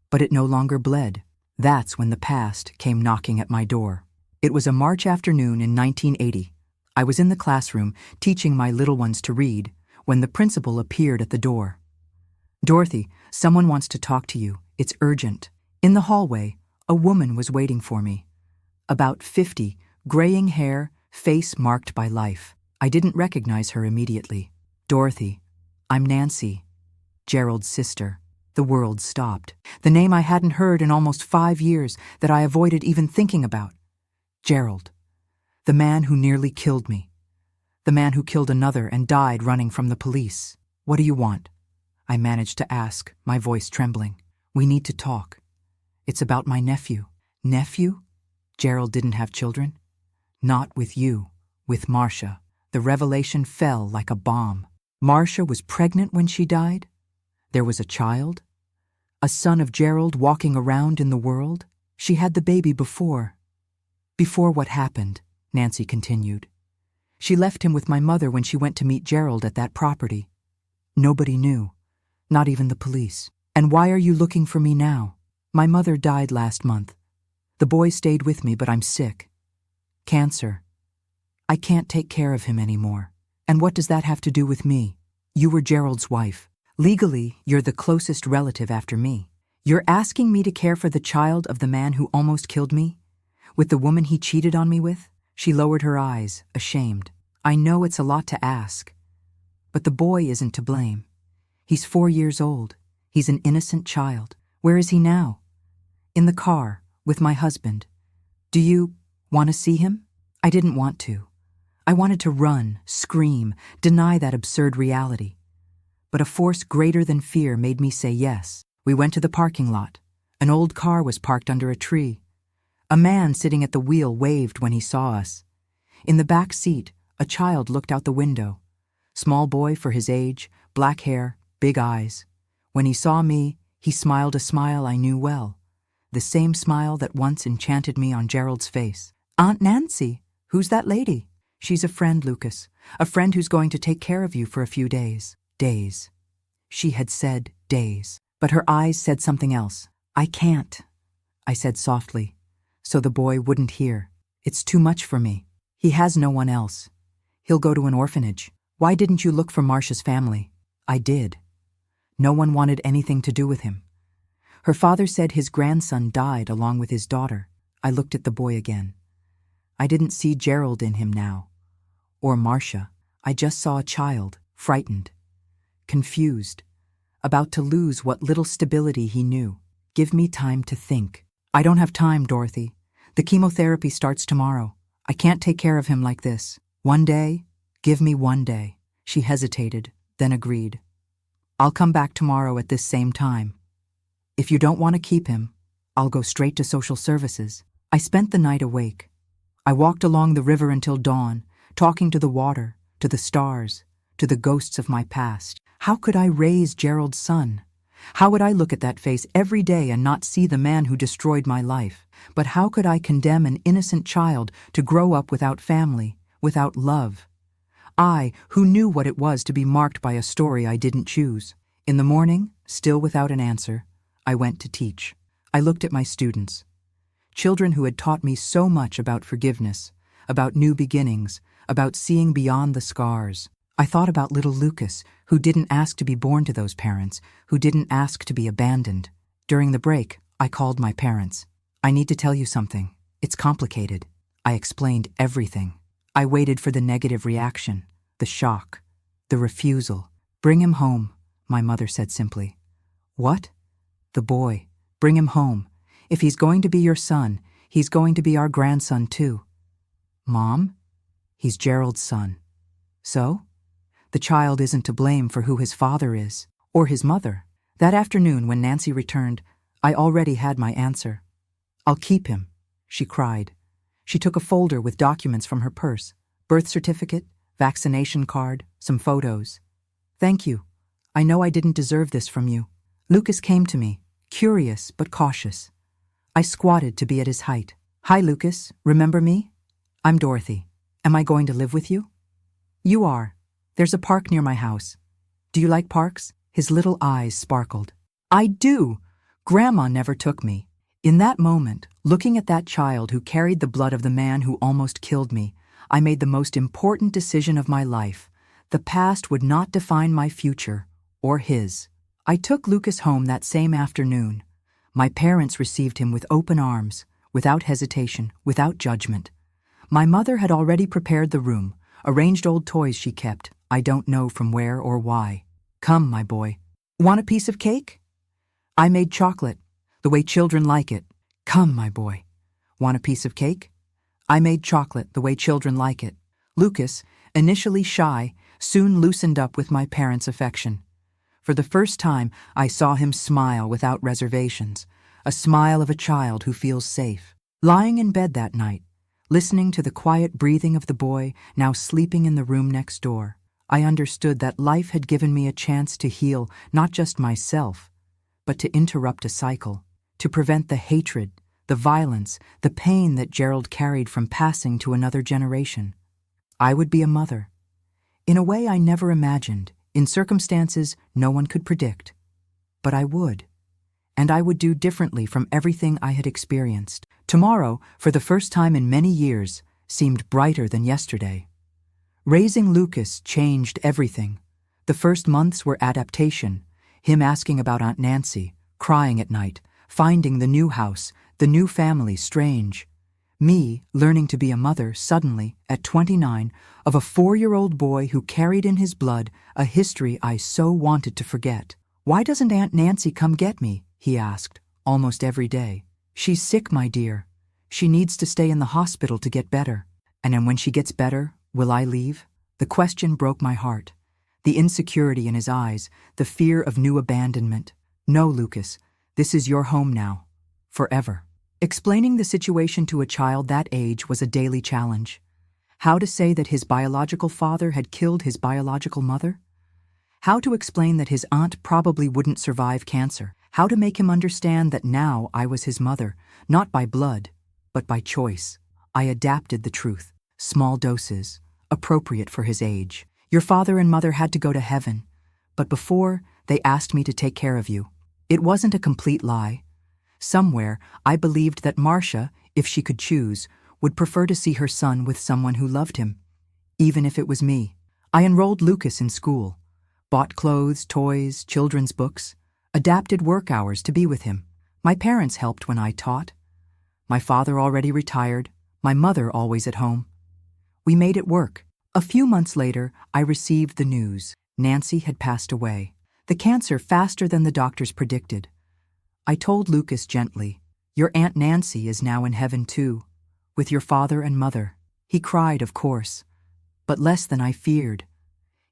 but it no longer bled. That's when the past came knocking at my door. It was a March afternoon in 1980. I was in the classroom, teaching my little ones to read, when the principal appeared at the door. "Dorothy, someone wants to talk to you. It's urgent." In the hallway, a woman was waiting for me. About 50, graying hair, face marked by life. I didn't recognize her immediately. "Dorothy, I'm Nancy, Gerald's sister." The world stopped. The name I hadn't heard in almost 5 years, that I avoided even thinking about. Gerald. The man who nearly killed me. The man who killed another and died running from the police. "What do you want?" I managed to ask, my voice trembling. "We need to talk. It's about my nephew." "Nephew?" Gerald didn't have children? "Not with you, with Marcia." The revelation fell like a bomb. Marcia was pregnant when she died? There was a child? A son of Gerald walking around in the world? She had the baby before. "Before what happened," Nancy continued. "She left him with my mother when she went to meet Gerald at that property. Nobody knew, not even the police." "And why are you looking for me now?" "My mother died last month. The boy stayed with me, but I'm sick. Cancer. I can't take care of him anymore." "And what does that have to do with me?" "You were Gerald's wife. Legally, you're the closest relative after me. You're asking me to care for the child of the man who almost killed me? With the woman he cheated on me with?" She lowered her eyes, ashamed. "I know it's a lot to ask, but the boy isn't to blame. He's 4 years old. He's an innocent child. Where is he now?" "In the car, with my husband. Do you want to see him?" I didn't want to. I wanted to run, scream, deny that absurd reality. But a force greater than fear made me say yes. We went to the parking lot. An old car was parked under a tree. A man sitting at the wheel waved when he saw us. In the back seat, a child looked out the window. Small boy for his age, black hair, big eyes. When he saw me, he smiled a smile I knew well. The same smile that once enchanted me on Gerald's face. "Aunt Nancy, who's that lady?" "She's a friend, Lucas. A friend who's going to take care of you for a few days." Days. She had said days. But her eyes said something else. "I can't," I said softly, so the boy wouldn't hear. "It's too much for me. He has no one else. He'll go to an orphanage. Why didn't you look for Marcia's family?" "I did. No one wanted anything to do with him. Her father said his grandson died along with his daughter." I looked at the boy again. I didn't see Gerald in him now. Or Marcia. I just saw a child, frightened, confused, about to lose what little stability he knew. "Give me time to think." "I don't have time, Dorothy. The chemotherapy starts tomorrow. I can't take care of him like this. One day, give me 1 day." She hesitated, then agreed. "I'll come back tomorrow at this same time. If you don't want to keep him, I'll go straight to social services." I spent the night awake. I walked along the river until dawn, talking to the water, to the stars, to the ghosts of my past. How could I raise Gerald's son? How would I look at that face every day and not see the man who destroyed my life? But how could I condemn an innocent child to grow up without family, without love? I, who knew what it was to be marked by a story I didn't choose. In the morning, still without an answer, I went to teach. I looked at my students. Children who had taught me so much about forgiveness, about new beginnings, about seeing beyond the scars. I thought about little Lucas, who didn't ask to be born to those parents, who didn't ask to be abandoned. During the break, I called my parents. "I need to tell you something. It's complicated." I explained everything. I waited for the negative reaction, the shock, the refusal. "Bring him home," my mother said simply. "What?" "The boy. Bring him home. If he's going to be your son, he's going to be our grandson too." "Mom? He's Gerald's son." "So?" "The child isn't to blame for who his father is, or his mother." That afternoon, when Nancy returned, I already had my answer. "I'll keep him," she cried. She took a folder with documents from her purse, birth certificate, vaccination card, some photos. "Thank you. I know I didn't deserve this from you." Lucas came to me, curious but cautious. I squatted to be at his height. "Hi, Lucas. Remember me? I'm Dorothy. Am I going to live with you?" "You are. There's a park near my house. Do you like parks?" His little eyes sparkled. "I do. Grandma never took me." In that moment, looking at that child who carried the blood of the man who almost killed me, I made the most important decision of my life. The past would not define my future, or his. I took Lucas home that same afternoon. My parents received him with open arms, without hesitation, without judgment. My mother had already prepared the room, arranged old toys she kept, I don't know from where or why. Come, my boy. Want a piece of cake? I made chocolate, the way children like it. Come, my boy. Want a piece of cake? I made chocolate the way children like it. Lucas, initially shy, soon loosened up with my parents' affection. For the first time, I saw him smile without reservations, a smile of a child who feels safe. Lying in bed that night, listening to the quiet breathing of the boy now sleeping in the room next door, I understood that life had given me a chance to heal not just myself, but to interrupt a cycle, to prevent the hatred, the violence, the pain that Gerald carried from passing to another generation. I would be a mother. In a way I never imagined, in circumstances no one could predict. But I would. And I would do differently from everything I had experienced. Tomorrow, for the first time in many years, seemed brighter than yesterday. Raising Lucas changed everything. The first months were adaptation, him asking about Aunt Nancy, crying at night, finding the new house, the new family strange. Me learning to be a mother suddenly, at 29, of a 4-year-old boy who carried in his blood a history I so wanted to forget. Why doesn't Aunt Nancy come get me? He asked, almost every day. She's sick, my dear. She needs to stay in the hospital to get better. And then when she gets better, will I leave? The question broke my heart. The insecurity in his eyes, the fear of new abandonment. No, Lucas, this is your home now. Forever. Explaining the situation to a child that age was a daily challenge. How to say that his biological father had killed his biological mother? How to explain that his aunt probably wouldn't survive cancer? How to make him understand that now I was his mother, not by blood, but by choice? I adapted the truth, small doses, appropriate for his age. Your father and mother had to go to heaven, but before, they asked me to take care of you. It wasn't a complete lie. Somewhere, I believed that Marcia, if she could choose, would prefer to see her son with someone who loved him, even if it was me. I enrolled Lucas in school, bought clothes, toys, children's books, adapted work hours to be with him. My parents helped when I taught. My father already retired, my mother always at home. We made it work. A few months later, I received the news. Nancy had passed away. The cancer faster than the doctors predicted. I told Lucas gently, your Aunt Nancy is now in heaven too, with your father and mother. He cried, of course, but less than I feared.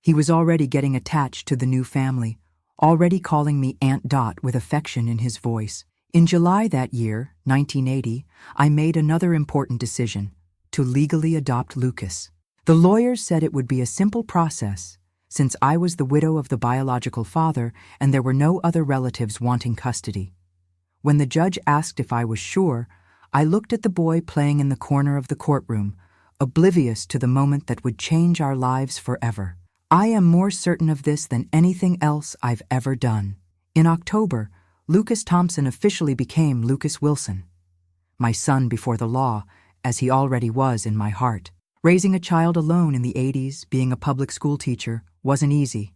He was already getting attached to the new family, already calling me Aunt Dot with affection in his voice. In July that year, 1980, I made another important decision, to legally adopt Lucas. The lawyers said it would be a simple process, since I was the widow of the biological father and there were no other relatives wanting custody. When the judge asked if I was sure, I looked at the boy playing in the corner of the courtroom, oblivious to the moment that would change our lives forever. I am more certain of this than anything else I've ever done. In October, Lucas Thompson officially became Lucas Wilson. My son before the law, as he already was in my heart. Raising a child alone in the 80s, being a public school teacher, wasn't easy.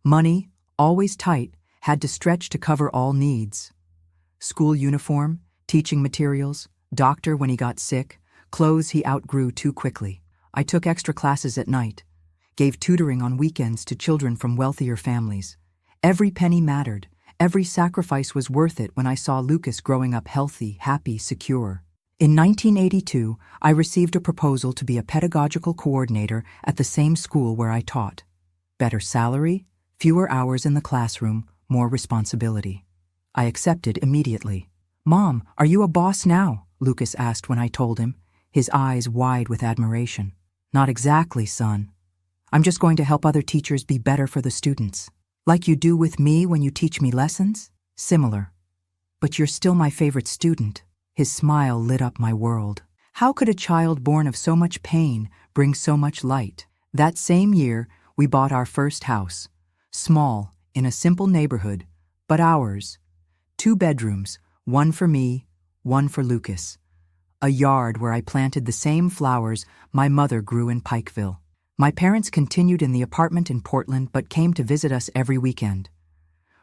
Money, always tight, had to stretch to cover all needs. School uniform, teaching materials, doctor when he got sick, clothes he outgrew too quickly. I took extra classes at night, gave tutoring on weekends to children from wealthier families. Every penny mattered. Every sacrifice was worth it when I saw Lucas growing up healthy, happy, secure. In 1982, I received a proposal to be a pedagogical coordinator at the same school where I taught. Better salary, fewer hours in the classroom, more responsibility. I accepted immediately. "Mom, are you a boss now?" Lucas asked when I told him, his eyes wide with admiration. "Not exactly, son. I'm just going to help other teachers be better for the students. Like you do with me when you teach me lessons? Similar. But you're still my favorite student." His smile lit up my world. How could a child born of so much pain bring so much light? That same year, we bought our first house. Small, in a simple neighborhood, but ours. 2 bedrooms, one for me, one for Lucas. a yard where I planted the same flowers my mother grew in Pikeville. My parents continued in the apartment in Portland but came to visit us every weekend.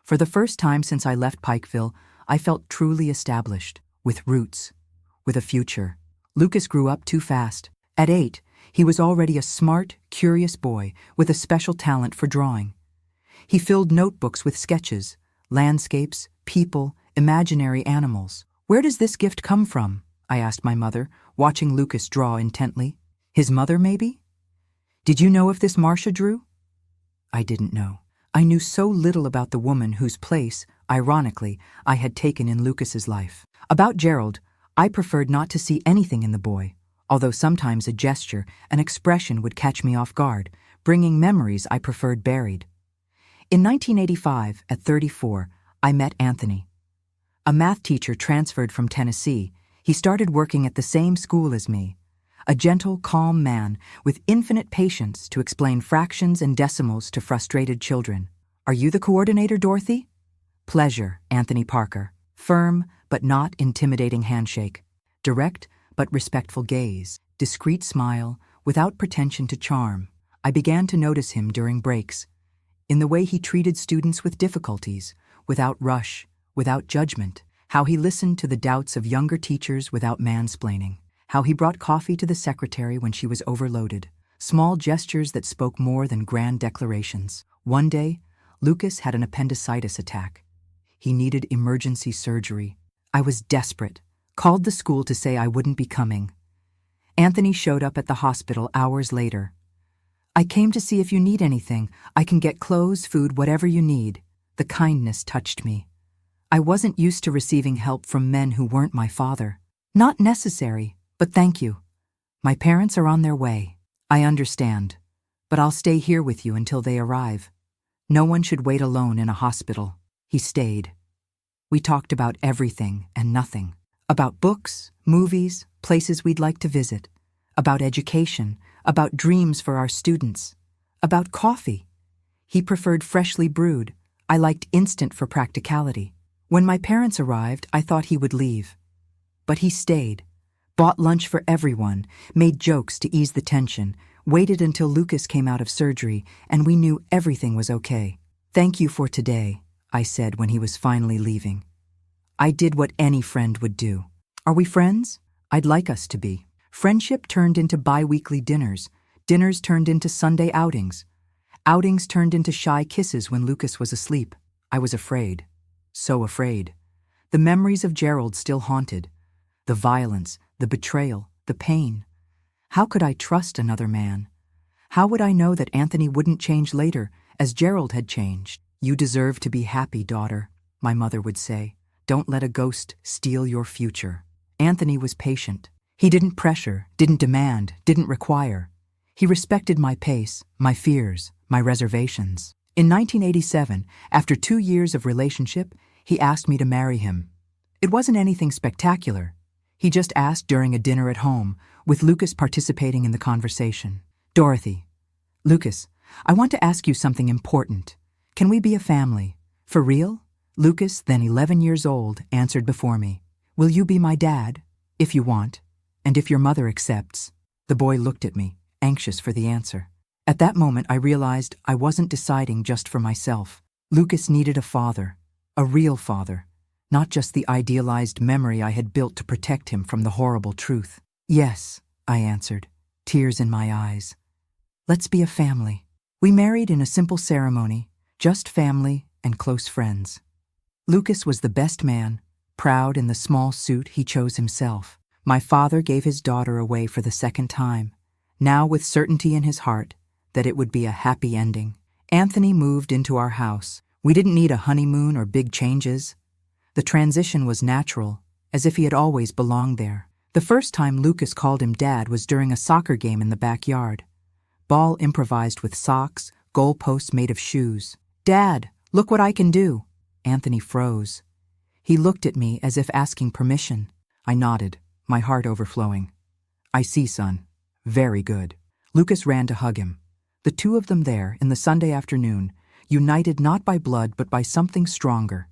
For the first time since I left Pikeville, I felt truly established, with roots, with a future. Lucas grew up too fast. At 8, he was already a smart, curious boy with a special talent for drawing. He filled notebooks with sketches, landscapes, people, imaginary animals. "Where does this gift come from?" I asked my mother, watching Lucas draw intently. "His mother, maybe?" "Did you know if this Marcia drew?" I didn't know. I knew so little about the woman whose place, ironically, I had taken in Lucas's life. About Gerald, I preferred not to see anything in the boy, although sometimes a gesture, an expression would catch me off guard, bringing memories I preferred buried. In 1985, at 34, I met Anthony. A math teacher transferred from Tennessee. He started working at the same school as me. A gentle, calm man with infinite patience to explain fractions and decimals to frustrated children. "Are you the coordinator, Dorothy?" "Pleasure, Anthony Parker." Firm but not intimidating handshake. Direct but respectful gaze. Discreet smile without pretension to charm. I began to notice him during breaks. In the way he treated students with difficulties, without rush, without judgment. How he listened to the doubts of younger teachers without mansplaining. How he brought coffee to the secretary when she was overloaded. Small gestures that spoke more than grand declarations. One day, Lucas had an appendicitis attack. He needed emergency surgery. I was desperate. Called the school to say I wouldn't be coming. Anthony showed up at the hospital hours later. "I came to see if you need anything. I can get clothes, food, whatever you need." The kindness touched me. I wasn't used to receiving help from men who weren't my father. "Not necessary, but thank you. My parents are on their way." "I understand, but I'll stay here with you until they arrive. No one should wait alone in a hospital." He stayed. We talked about everything and nothing. About books, movies, places we'd like to visit. About education, about dreams for our students. About coffee. He preferred freshly brewed. I liked instant for practicality. When my parents arrived, I thought he would leave. But he stayed, bought lunch for everyone, made jokes to ease the tension, waited until Lucas came out of surgery, and we knew everything was okay. "Thank you for today," I said when he was finally leaving. I did what any friend would do. "Are we friends?" "I'd like us to be." Friendship turned into bi-weekly dinners. Dinners turned into Sunday outings. Outings turned into shy kisses when Lucas was asleep. I was afraid. So afraid. The memories of Gerald still haunted. The violence, the betrayal, the pain. How could I trust another man? How would I know that Anthony wouldn't change later, as Gerald had changed? "You deserve to be happy, daughter," my mother would say. "Don't let a ghost steal your future." Anthony was patient. He didn't pressure, didn't demand, didn't require. He respected my pace, my fears, my reservations. In 1987, after 2 years of relationship, he asked me to marry him. It wasn't anything spectacular. He just asked during a dinner at home, with Lucas participating in the conversation. "Dorothy, Lucas, I want to ask you something important. Can we be a family? For real?" Lucas, then 11 years old, answered before me. "Will you be my dad? If you want, and if your mother accepts." The boy looked at me, anxious for the answer. At that moment, I realized I wasn't deciding just for myself. Lucas needed a father, a real father, not just the idealized memory I had built to protect him from the horrible truth. "Yes," I answered, tears in my eyes. "Let's be a family." We married in a simple ceremony, just family and close friends. Lucas was the best man, proud in the small suit he chose himself. My father gave his daughter away for the second time, now with certainty in his heart that it would be a happy ending. Anthony moved into our house. We didn't need a honeymoon or big changes. The transition was natural, as if he had always belonged there. The first time Lucas called him Dad was during a soccer game in the backyard. Ball improvised with socks, goalposts made of shoes. "Dad, look what I can do." Anthony froze. He looked at me as if asking permission. I nodded, my heart overflowing. "I see, son. Very good." Lucas ran to hug him. The two of them there, in the Sunday afternoon, united not by blood but by something stronger.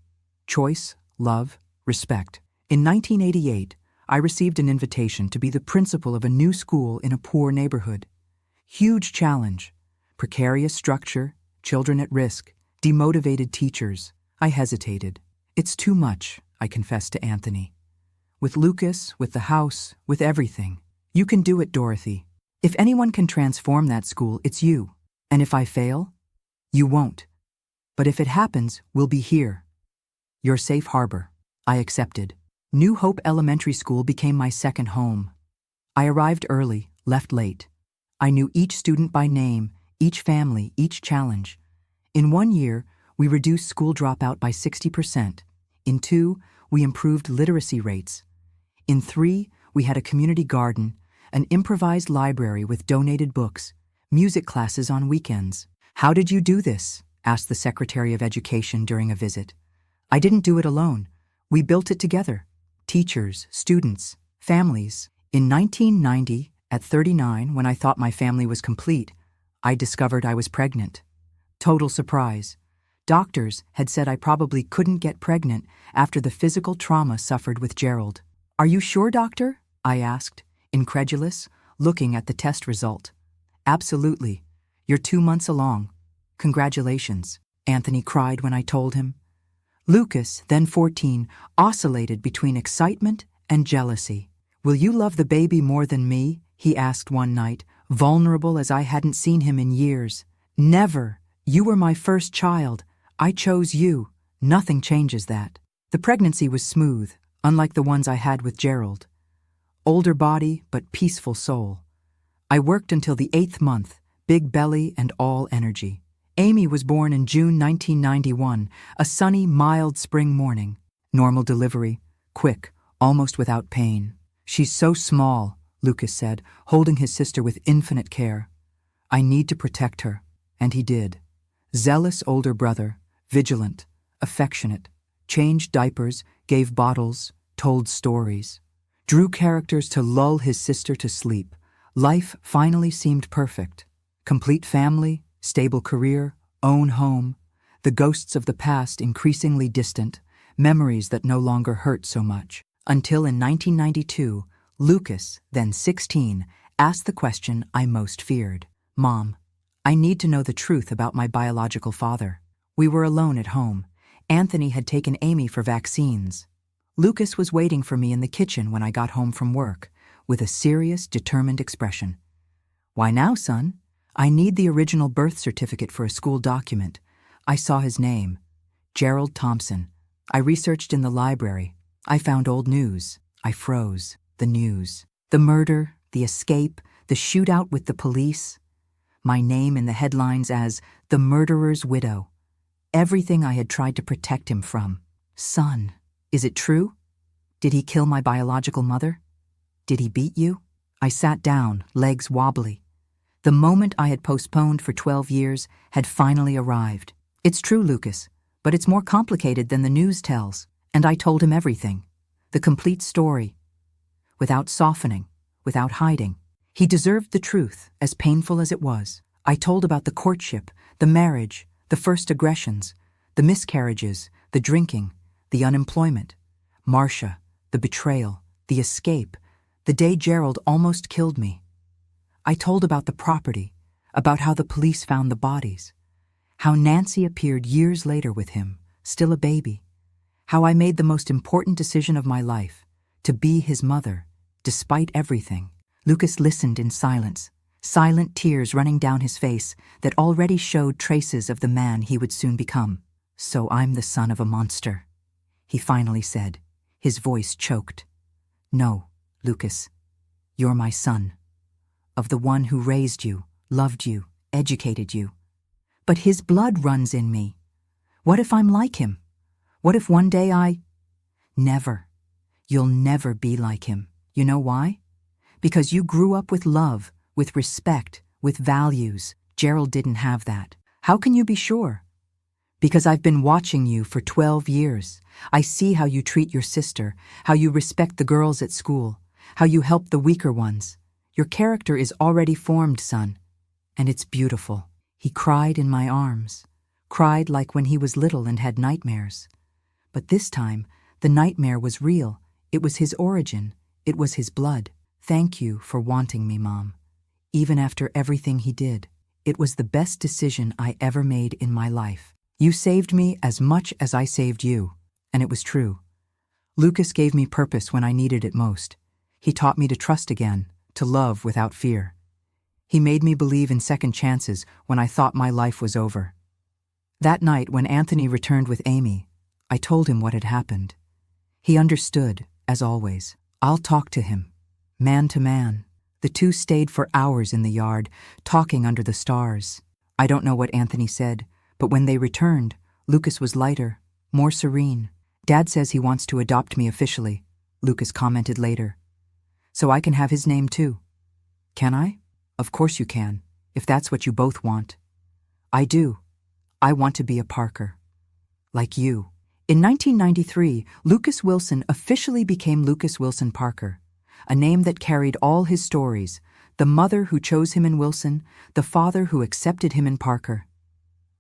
Choice, love, respect. In 1988, I received an invitation to be the principal of a new school in a poor neighborhood. Huge challenge. Precarious structure, children at risk, demotivated teachers. I hesitated. It's too much, I confessed to Anthony. With Lucas, with the house, with everything. You can do it, Dorothy. If anyone can transform that school, it's you. And if I fail, you won't. But if it happens, we'll be here. Your safe harbor. I accepted. New Hope Elementary School became my second home. I arrived early, left late. I knew each student by name, each family, each challenge. In 1 year, we reduced school dropout by 60%. In 2, we improved literacy rates. In 3, we had a community garden, an improvised library with donated books, music classes on weekends. How did you do this? Asked the Secretary of Education during a visit. I didn't do it alone. We built it together. Teachers, students, families. In 1990, at 39, when I thought my family was complete, I discovered I was pregnant. Total surprise. Doctors had said I probably couldn't get pregnant after the physical trauma suffered with Gerald. Are you sure, doctor? I asked, incredulous, looking at the test result. Absolutely. You're 2 months along. Congratulations, Anthony cried when I told him. Lucas, then 14, oscillated between excitement and jealousy. Will you love the baby more than me? He asked one night, vulnerable as I hadn't seen him in years. Never. You were my first child. I chose you. Nothing changes that. The pregnancy was smooth, unlike the ones I had with Gerald. Older body, but peaceful soul. I worked until the 8th month, big belly and all energy. Amy was born in June 1991, a sunny, mild spring morning. Normal delivery, quick, almost without pain. She's so small, Lucas said, holding his sister with infinite care. I need to protect her, and he did. Zealous older brother, vigilant, affectionate, changed diapers, gave bottles, told stories. Drew characters to lull his sister to sleep. Life finally seemed perfect. Complete family, stable career, own home, the ghosts of the past increasingly distant, memories that no longer hurt so much. Until in 1992, Lucas, then 16, asked the question I most feared. Mom, I need to know the truth about my biological father. We were alone at home. Anthony had taken Amy for vaccines. Lucas was waiting for me in the kitchen when I got home from work, with a serious, determined expression. Why now, son? I need the original birth certificate for a school document. I saw his name. Gerald Thompson. I researched in the library. I found old news. I froze. The news. The murder, the escape, the shootout with the police. My name in the headlines as the murderer's widow. Everything I had tried to protect him from. Son, is it true? Did he kill my biological mother? Did he beat you? I sat down, legs wobbly. The moment I had postponed for 12 years had finally arrived. It's true, Lucas, but it's more complicated than the news tells. And I told him everything. The complete story. Without softening, without hiding. He deserved the truth, as painful as it was. I told about the courtship, the marriage, the first aggressions, the miscarriages, the drinking, the unemployment, Marcia, the betrayal, the escape, the day Gerald almost killed me. I told about the property, about how the police found the bodies, how Nancy appeared years later with him, still a baby, how I made the most important decision of my life, to be his mother, despite everything. Lucas listened in silence, silent tears running down his face that already showed traces of the man he would soon become. So I'm the son of a monster, he finally said, his voice choked. No, Lucas, you're my son. Of the one who raised you, loved you, educated you. But his blood runs in me. What if I'm like him? What if one day Never. You'll never be like him. You know why? Because you grew up with love, with respect, with values. Gerald didn't have that. How can you be sure? Because I've been watching you for 12 years. I see how you treat your sister, how you respect the girls at school, how you help the weaker ones. Your character is already formed, son, and it's beautiful. He cried in my arms, cried like when he was little and had nightmares. But this time, the nightmare was real. It was his origin. It was his blood. Thank you for wanting me, Mom. Even after everything he did, it was the best decision I ever made in my life. You saved me as much as I saved you, and it was true. Lucas gave me purpose when I needed it most. He taught me to trust again, to love without fear. He made me believe in second chances when I thought my life was over. That night, when Anthony returned with Amy, I told him what had happened. He understood, as always. I'll talk to him, man to man. The two stayed for hours in the yard, talking under the stars. I don't know what Anthony said, but when they returned, Lucas was lighter, more serene. Dad says he wants to adopt me officially, Lucas commented later. So I can have his name too. Can I? Of course you can, if that's what you both want. I do. I want to be a Parker. Like you. In 1993, Lucas Wilson officially became Lucas Wilson Parker, a name that carried all his stories, the mother who chose him in Wilson, the father who accepted him in Parker.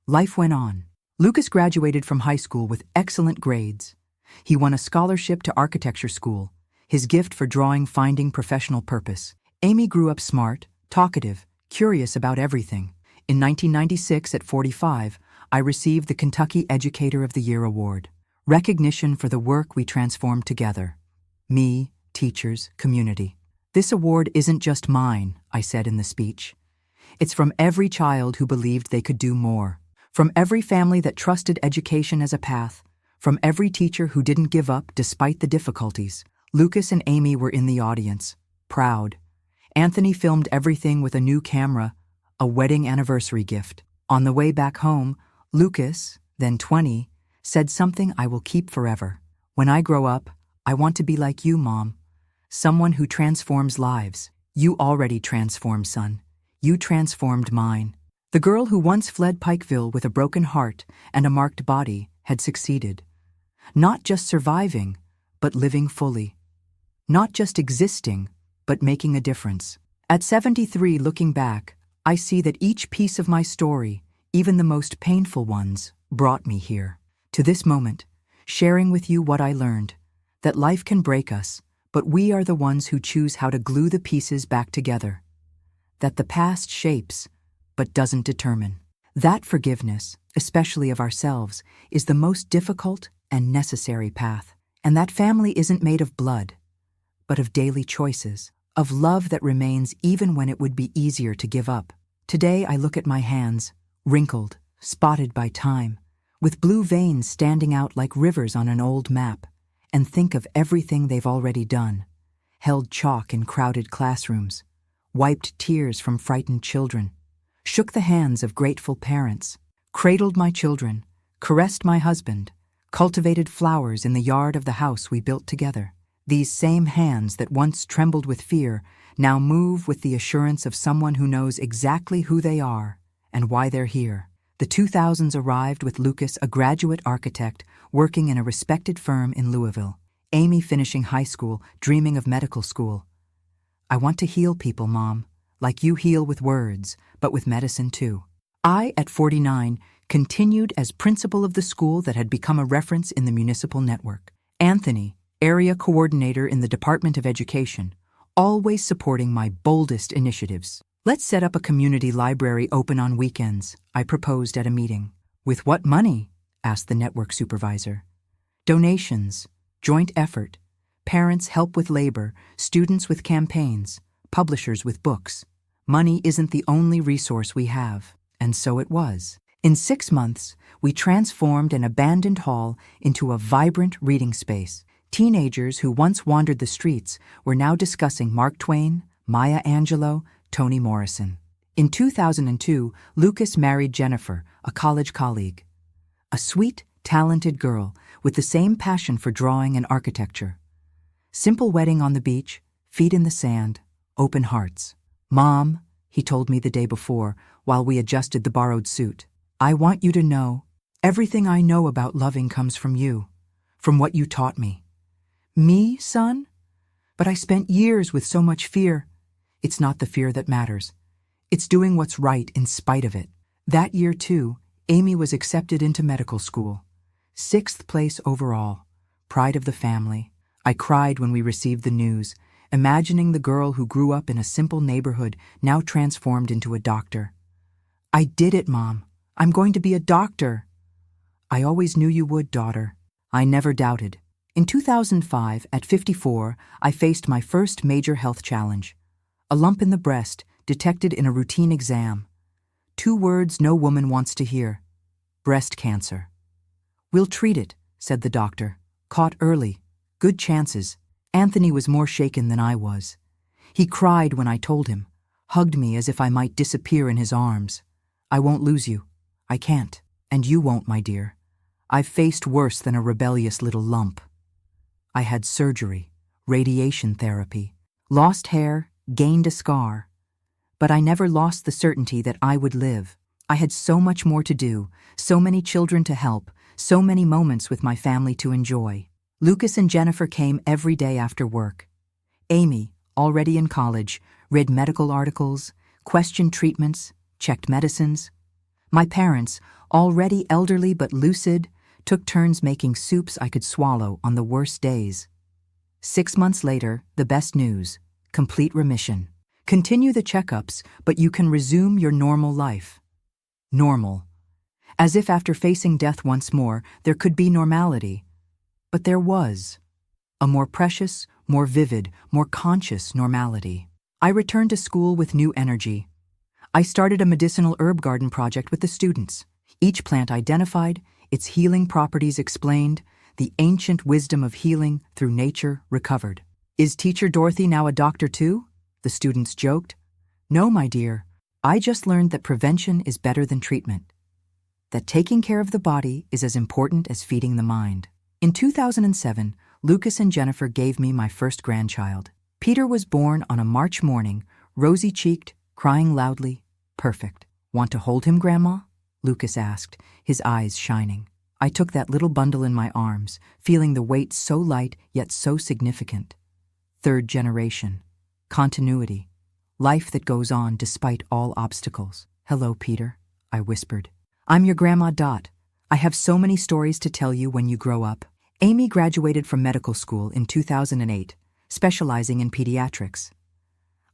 Life went on. Lucas graduated from high school with excellent grades. He won a scholarship to architecture school, his gift for drawing finding professional purpose. Amy grew up smart, talkative, curious about everything. In 1996, at 45, I received the Kentucky Educator of the Year award, recognition for the work we transformed together. Me, teachers, community. This award isn't just mine, I said in the speech. It's from every child who believed they could do more, from every family that trusted education as a path, from every teacher who didn't give up despite the difficulties. Lucas and Amy were in the audience, proud. Anthony filmed everything with a new camera, a wedding anniversary gift. On the way back home, Lucas, then 20, said something I will keep forever. When I grow up, I want to be like you, Mom. Someone who transforms lives. You already transformed, son. You transformed mine. The girl who once fled Pikeville with a broken heart and a marked body had succeeded. Not just surviving, but living fully. Not just existing, but making a difference. At 73, looking back, I see that each piece of my story, even the most painful ones, brought me here. To this moment, sharing with you what I learned, that life can break us, but we are the ones who choose how to glue the pieces back together. That the past shapes, but doesn't determine. That forgiveness, especially of ourselves, is the most difficult and necessary path. And that family isn't made of blood, but of daily choices, of love that remains even when it would be easier to give up. Today I look at my hands, wrinkled, spotted by time, with blue veins standing out like rivers on an old map, and think of everything they've already done. Held chalk in crowded classrooms, wiped tears from frightened children, shook the hands of grateful parents, cradled my children, caressed my husband, cultivated flowers in the yard of the house we built together. These same hands that once trembled with fear now move with the assurance of someone who knows exactly who they are and why they're here. The 2000s arrived with Lucas, a graduate architect working in a respected firm in Louisville. Amy finishing high school, dreaming of medical school. I want to heal people, Mom, like you heal with words, but with medicine too. I, at 49, continued as principal of the school that had become a reference in the municipal network. Anthony, area coordinator in the Department of Education, always supporting my boldest initiatives. Let's set up a community library open on weekends, I proposed at a meeting. With what money? Asked the network supervisor. Donations, joint effort, parents help with labor, students with campaigns, publishers with books. Money isn't the only resource we have, and so it was. In 6 months, we transformed an abandoned hall into a vibrant reading space. Teenagers who once wandered the streets were now discussing Mark Twain, Maya Angelou, Toni Morrison. In 2002, Lucas married Jennifer, a college colleague. A sweet, talented girl with the same passion for drawing and architecture. Simple wedding on the beach, feet in the sand, open hearts. Mom, he told me the day before while we adjusted the borrowed suit, I want you to know, everything I know about loving comes from you, from what you taught me. Me, son? But I spent years with so much fear. It's not the fear that matters. It's doing what's right in spite of it. That year, too, Amy was accepted into medical school. 6th place overall. Pride of the family. I cried when we received the news, imagining the girl who grew up in a simple neighborhood now transformed into a doctor. "I did it, Mom. I'm going to be a doctor." "I always knew you would, daughter." I never doubted. In 2005, at 54, I faced my first major health challenge. A lump in the breast, detected in a routine exam. 2 words no woman wants to hear. Breast cancer. "We'll treat it," said the doctor. "Caught early. Good chances." Anthony was more shaken than I was. He cried when I told him, hugged me as if I might disappear in his arms. "I won't lose you. I can't. And you won't, my dear. I've faced worse than a rebellious little lump." I had surgery, radiation therapy, lost hair, gained a scar. But I never lost the certainty that I would live. I had so much more to do, so many children to help, so many moments with my family to enjoy. Lucas and Jennifer came every day after work. Amy, already in college, read medical articles, questioned treatments, checked medicines. My parents, already elderly but lucid, took turns making soups I could swallow on the worst days. 6 months later, the best news: complete remission. Continue the checkups, but you can resume your normal life. Normal. As if after facing death once more, there could be normality. But there was. A more precious, more vivid, more conscious normality. I returned to school with new energy. I started a medicinal herb garden project with the students. Each plant identified, its healing properties explained, the ancient wisdom of healing through nature recovered. "Is Teacher Dorothy now a doctor too?" the students joked. "No, my dear. I just learned that prevention is better than treatment. That taking care of the body is as important as feeding the mind." In 2007, Lucas and Jennifer gave me my first grandchild. Peter was born on a March morning, rosy-cheeked, crying loudly, perfect. "Want to hold him, Grandma?" Lucas asked, his eyes shining. I took that little bundle in my arms, feeling the weight so light yet so significant. 3rd generation. Continuity. Life that goes on despite all obstacles. "Hello, Peter," I whispered. "I'm your Grandma Dot. I have so many stories to tell you when you grow up." Amy graduated from medical school in 2008, specializing in pediatrics.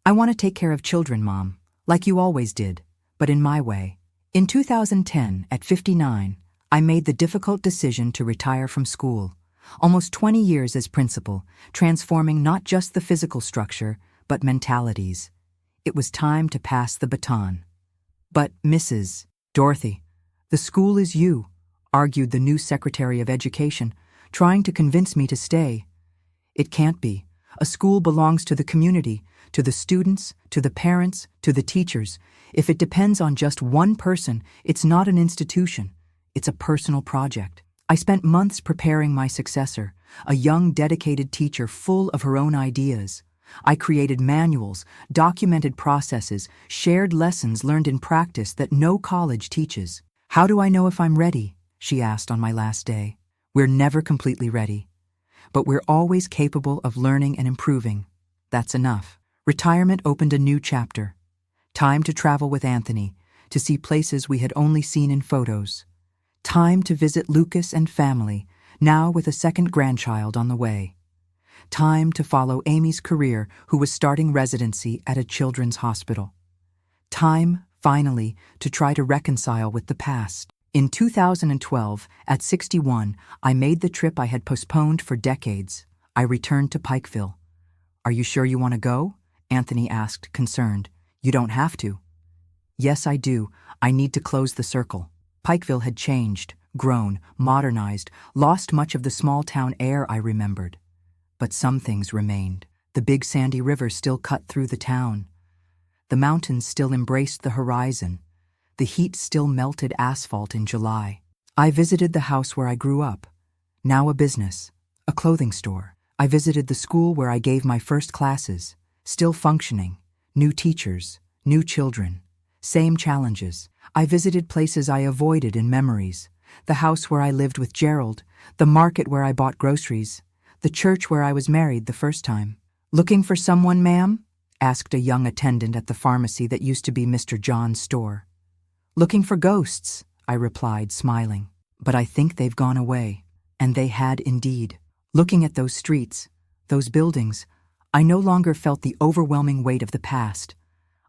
"I want to take care of children, Mom, like you always did, but in my way." In 2010, at 59, I made the difficult decision to retire from school. Almost 20 years as principal, transforming not just the physical structure, but mentalities. It was time to pass the baton. "But, Mrs. Dorothy, the school is you," argued the new Secretary of Education, trying to convince me to stay. "It can't be. A school belongs to the community, to the students, to the parents, to the teachers. If it depends on just one person, it's not an institution. It's a personal project." I spent months preparing my successor, a young, dedicated teacher full of her own ideas. I created manuals, documented processes, shared lessons learned in practice that no college teaches. "How do I know if I'm ready?" she asked on my last day. "We're never completely ready, but we're always capable of learning and improving. That's enough." Retirement opened a new chapter. Time to travel with Anthony, to see places we had only seen in photos. Time to visit Lucas and family, now with a second grandchild on the way. Time to follow Amy's career, who was starting residency at a children's hospital. Time, finally, to try to reconcile with the past. In 2012, at 61, I made the trip I had postponed for decades. I returned to Pikeville. "Are you sure you want to go?" Anthony asked, concerned. "You don't have to." "Yes, I do. I need to close the circle." Pikeville had changed, grown, modernized, lost much of the small-town air I remembered. But some things remained. The big sandy river still cut through the town. The mountains still embraced the horizon. The heat still melted asphalt in July. I visited the house where I grew up, now a business, a clothing store. I visited the school where I gave my first classes, still functioning, new teachers, new children, same challenges. I visited places I avoided in memories, the house where I lived with Gerald, the market where I bought groceries, the church where I was married the first time. "Looking for someone, ma'am?" asked a young attendant at the pharmacy that used to be Mr. John's store. "Looking for ghosts," I replied, smiling. "But I think they've gone away." And they had indeed. Looking at those streets, those buildings, I no longer felt the overwhelming weight of the past.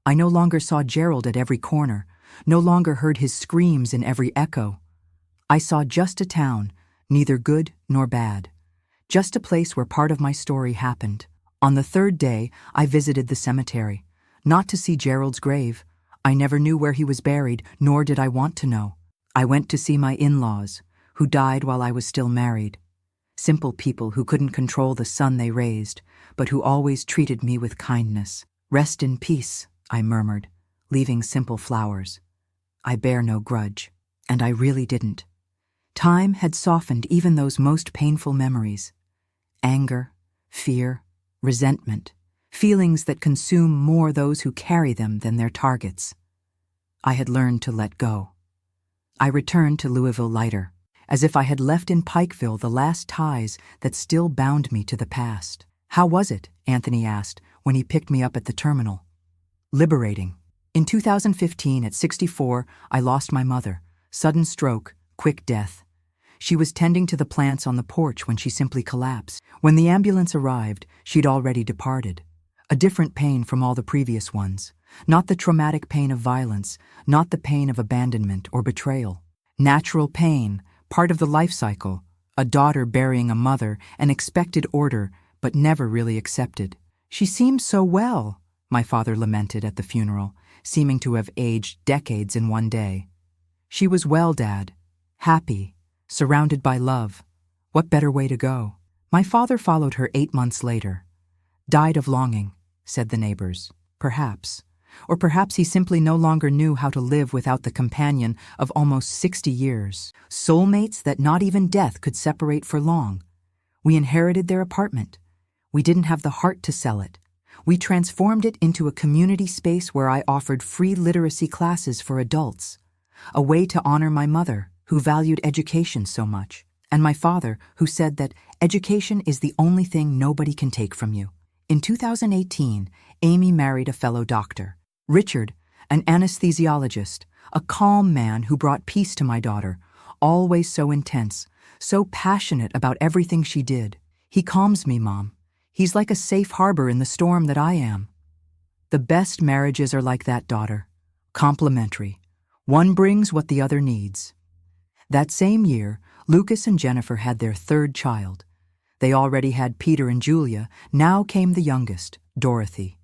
I no longer saw Gerald at every corner, no longer heard his screams in every echo. I saw just a town, neither good nor bad. Just a place where part of my story happened. On the third day, I visited the cemetery. Not to see Gerald's grave. I never knew where he was buried, nor did I want to know. I went to see my in-laws, who died while I was still married. Simple people who couldn't control the son they raised, but who always treated me with kindness. "Rest in peace," I murmured, leaving simple flowers. I bear no grudge, and I really didn't. Time had softened even those most painful memories. Anger, fear, resentment, feelings that consume more those who carry them than their targets. I had learned to let go. I returned to Louisville lighter, as if I had left in Pikeville the last ties that still bound me to the past. "How was it?" Anthony asked when he picked me up at the terminal. "Liberating." In 2015, at 64, I lost my mother. Sudden stroke, quick death. She was tending to the plants on the porch when she simply collapsed. When the ambulance arrived, she'd already departed. A different pain from all the previous ones. Not the traumatic pain of violence, not the pain of abandonment or betrayal. Natural pain, part of the life cycle, a daughter burying a mother, an expected order, but never really accepted. "She seemed so well," my father lamented at the funeral, seeming to have aged decades in one day. "She was well, Dad. Happy, surrounded by love. What better way to go?" My father followed her 8 months later. "Died of longing," said the neighbors. Perhaps. Or perhaps he simply no longer knew how to live without the companion of almost 60 years. Soulmates that not even death could separate for long. We inherited their apartment. We didn't have the heart to sell it. We transformed it into a community space where I offered free literacy classes for adults. A way to honor my mother, who valued education so much, and my father, who said that education is the only thing nobody can take from you. In 2018, Amy married a fellow doctor. Richard, an anesthesiologist, a calm man who brought peace to my daughter, always so intense, so passionate about everything she did. "He calms me, Mom. He's like a safe harbor in the storm that I am." The best marriages are like that, daughter. Complementary. One brings what the other needs. That same year, Lucas and Jennifer had their third child. They already had Peter and Julia. Now came the youngest, Dorothy.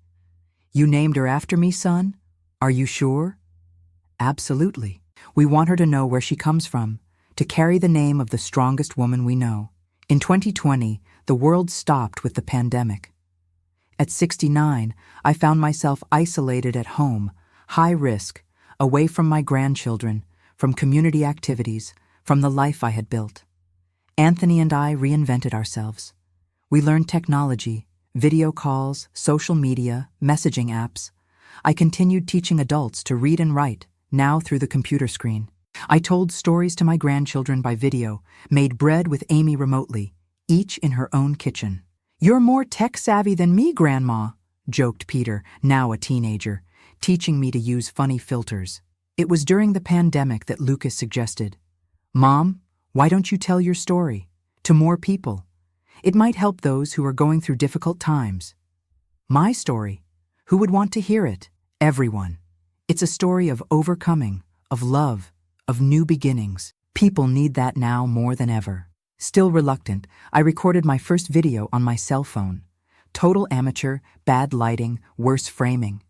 "You named her after me, son? Are you sure?" "Absolutely. We want her to know where she comes from, to carry the name of the strongest woman we know." In 2020, the world stopped with the pandemic. At 69, I found myself isolated at home, high risk, away from my grandchildren, from community activities, from the life I had built. Anthony and I reinvented ourselves. We learned technology, video calls, social media, messaging apps. I continued teaching adults to read and write, now through the computer screen. I told stories to my grandchildren by video, made bread with Amy remotely, each in her own kitchen. "You're more tech-savvy than me, Grandma," joked Peter, now a teenager, teaching me to use funny filters. It was during the pandemic that Lucas suggested, "Mom, why don't you tell your story to more people? It might help those who are going through difficult times." My story? Who would want to hear it? Everyone. It's a story of overcoming, of love, of new beginnings. People need that now more than ever. Still reluctant, I recorded my first video on my cell phone. Total amateur, bad lighting, worse framing.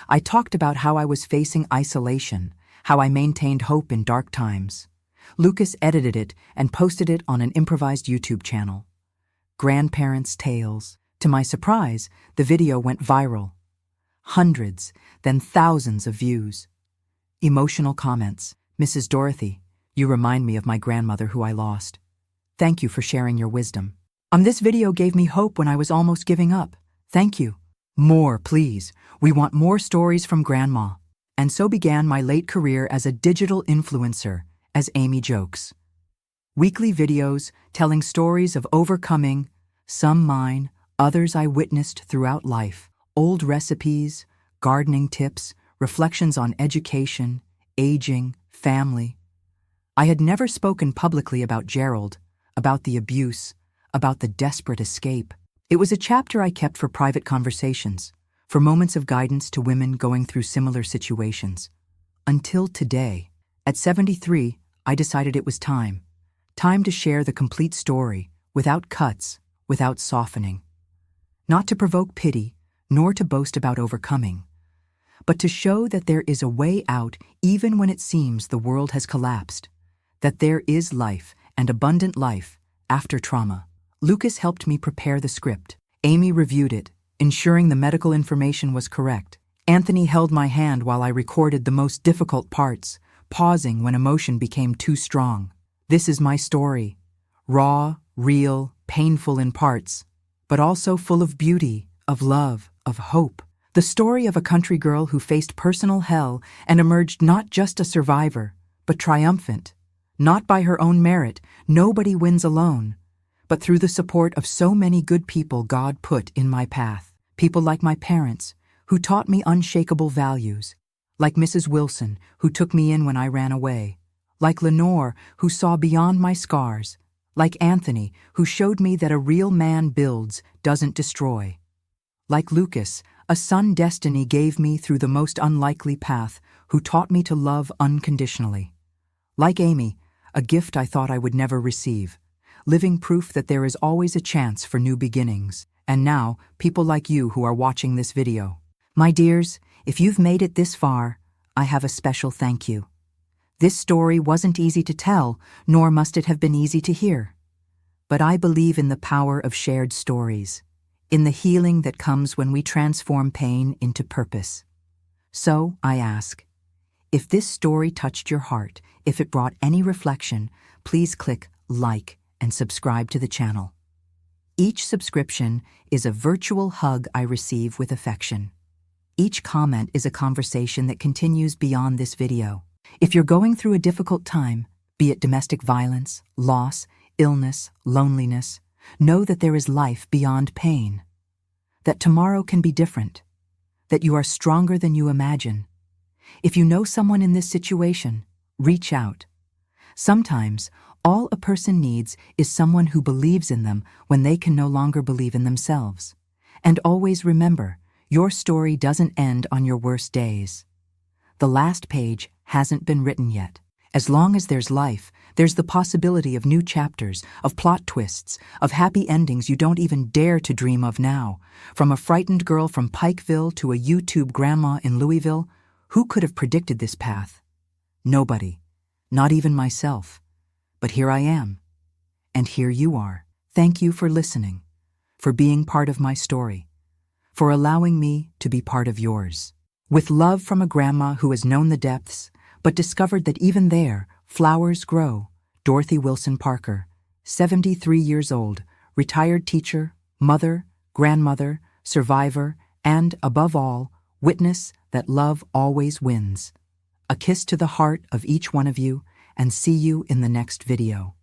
I talked about how I was facing isolation, how I maintained hope in dark times. Lucas edited it and posted it on an improvised YouTube channel. Grandparents' Tales. To my surprise, the video went viral. Hundreds, then thousands of views. Emotional comments. "Mrs. Dorothy, you remind me of my grandmother who I lost. Thank you for sharing your wisdom. This video gave me hope when I was almost giving up. Thank you. More, please. We want more stories from Grandma." And so began my late career as a digital influencer, as Amy jokes. Weekly videos telling stories of overcoming, some mine, others I witnessed throughout life. Old recipes, gardening tips, reflections on education, aging, family. I had never spoken publicly about Gerald, about the abuse, about the desperate escape. It was a chapter I kept for private conversations, for moments of guidance to women going through similar situations. Until today, at 73, I decided it was time. Time to share the complete story, without cuts, without softening. Not to provoke pity, nor to boast about overcoming, but to show that there is a way out even when it seems the world has collapsed, that there is life and abundant life after trauma. Lucas helped me prepare the script. Amy reviewed it, ensuring the medical information was correct. Anthony held my hand while I recorded the most difficult parts, pausing when emotion became too strong. This is my story. Raw, real, painful in parts, but also full of beauty, of love, of hope. The story of a country girl who faced personal hell and emerged not just a survivor, but triumphant. Not by her own merit, nobody wins alone, but through the support of so many good people God put in my path. People like my parents, who taught me unshakable values. Like Mrs. Wilson, who took me in when I ran away. Like Lenore, who saw beyond my scars. Like Anthony, who showed me that a real man builds, doesn't destroy. Like Lucas, a son destiny gave me through the most unlikely path, who taught me to love unconditionally. Like Amy, a gift I thought I would never receive, living proof that there is always a chance for new beginnings. And now, people like you who are watching this video. My dears, if you've made it this far, I have a special thank you. This story wasn't easy to tell, nor must it have been easy to hear. But I believe in the power of shared stories, in the healing that comes when we transform pain into purpose. So, I ask, if this story touched your heart, if it brought any reflection, please click like and subscribe to the channel. Each subscription is a virtual hug I receive with affection. Each comment is a conversation that continues beyond this video. If you're going through a difficult time, be it domestic violence, loss, illness, loneliness, know that there is life beyond pain. That tomorrow can be different. That you are stronger than you imagine. If you know someone in this situation, reach out. Sometimes, all a person needs is someone who believes in them when they can no longer believe in themselves. And always remember, your story doesn't end on your worst days. The last page hasn't been written yet. As long as there's life, there's the possibility of new chapters, of plot twists, of happy endings you don't even dare to dream of now. From a frightened girl from Pikeville to a YouTube grandma in Louisville, who could have predicted this path? Nobody. Not even myself. But here I am. And here you are. Thank you for listening, for being part of my story, for allowing me to be part of yours. With love from a grandma who has known the depths, but discovered that even there, flowers grow. Dorothy Wilson Parker, 73 years old, retired teacher, mother, grandmother, survivor, and, above all, witness that love always wins. A kiss to the heart of each one of you, and see you in the next video.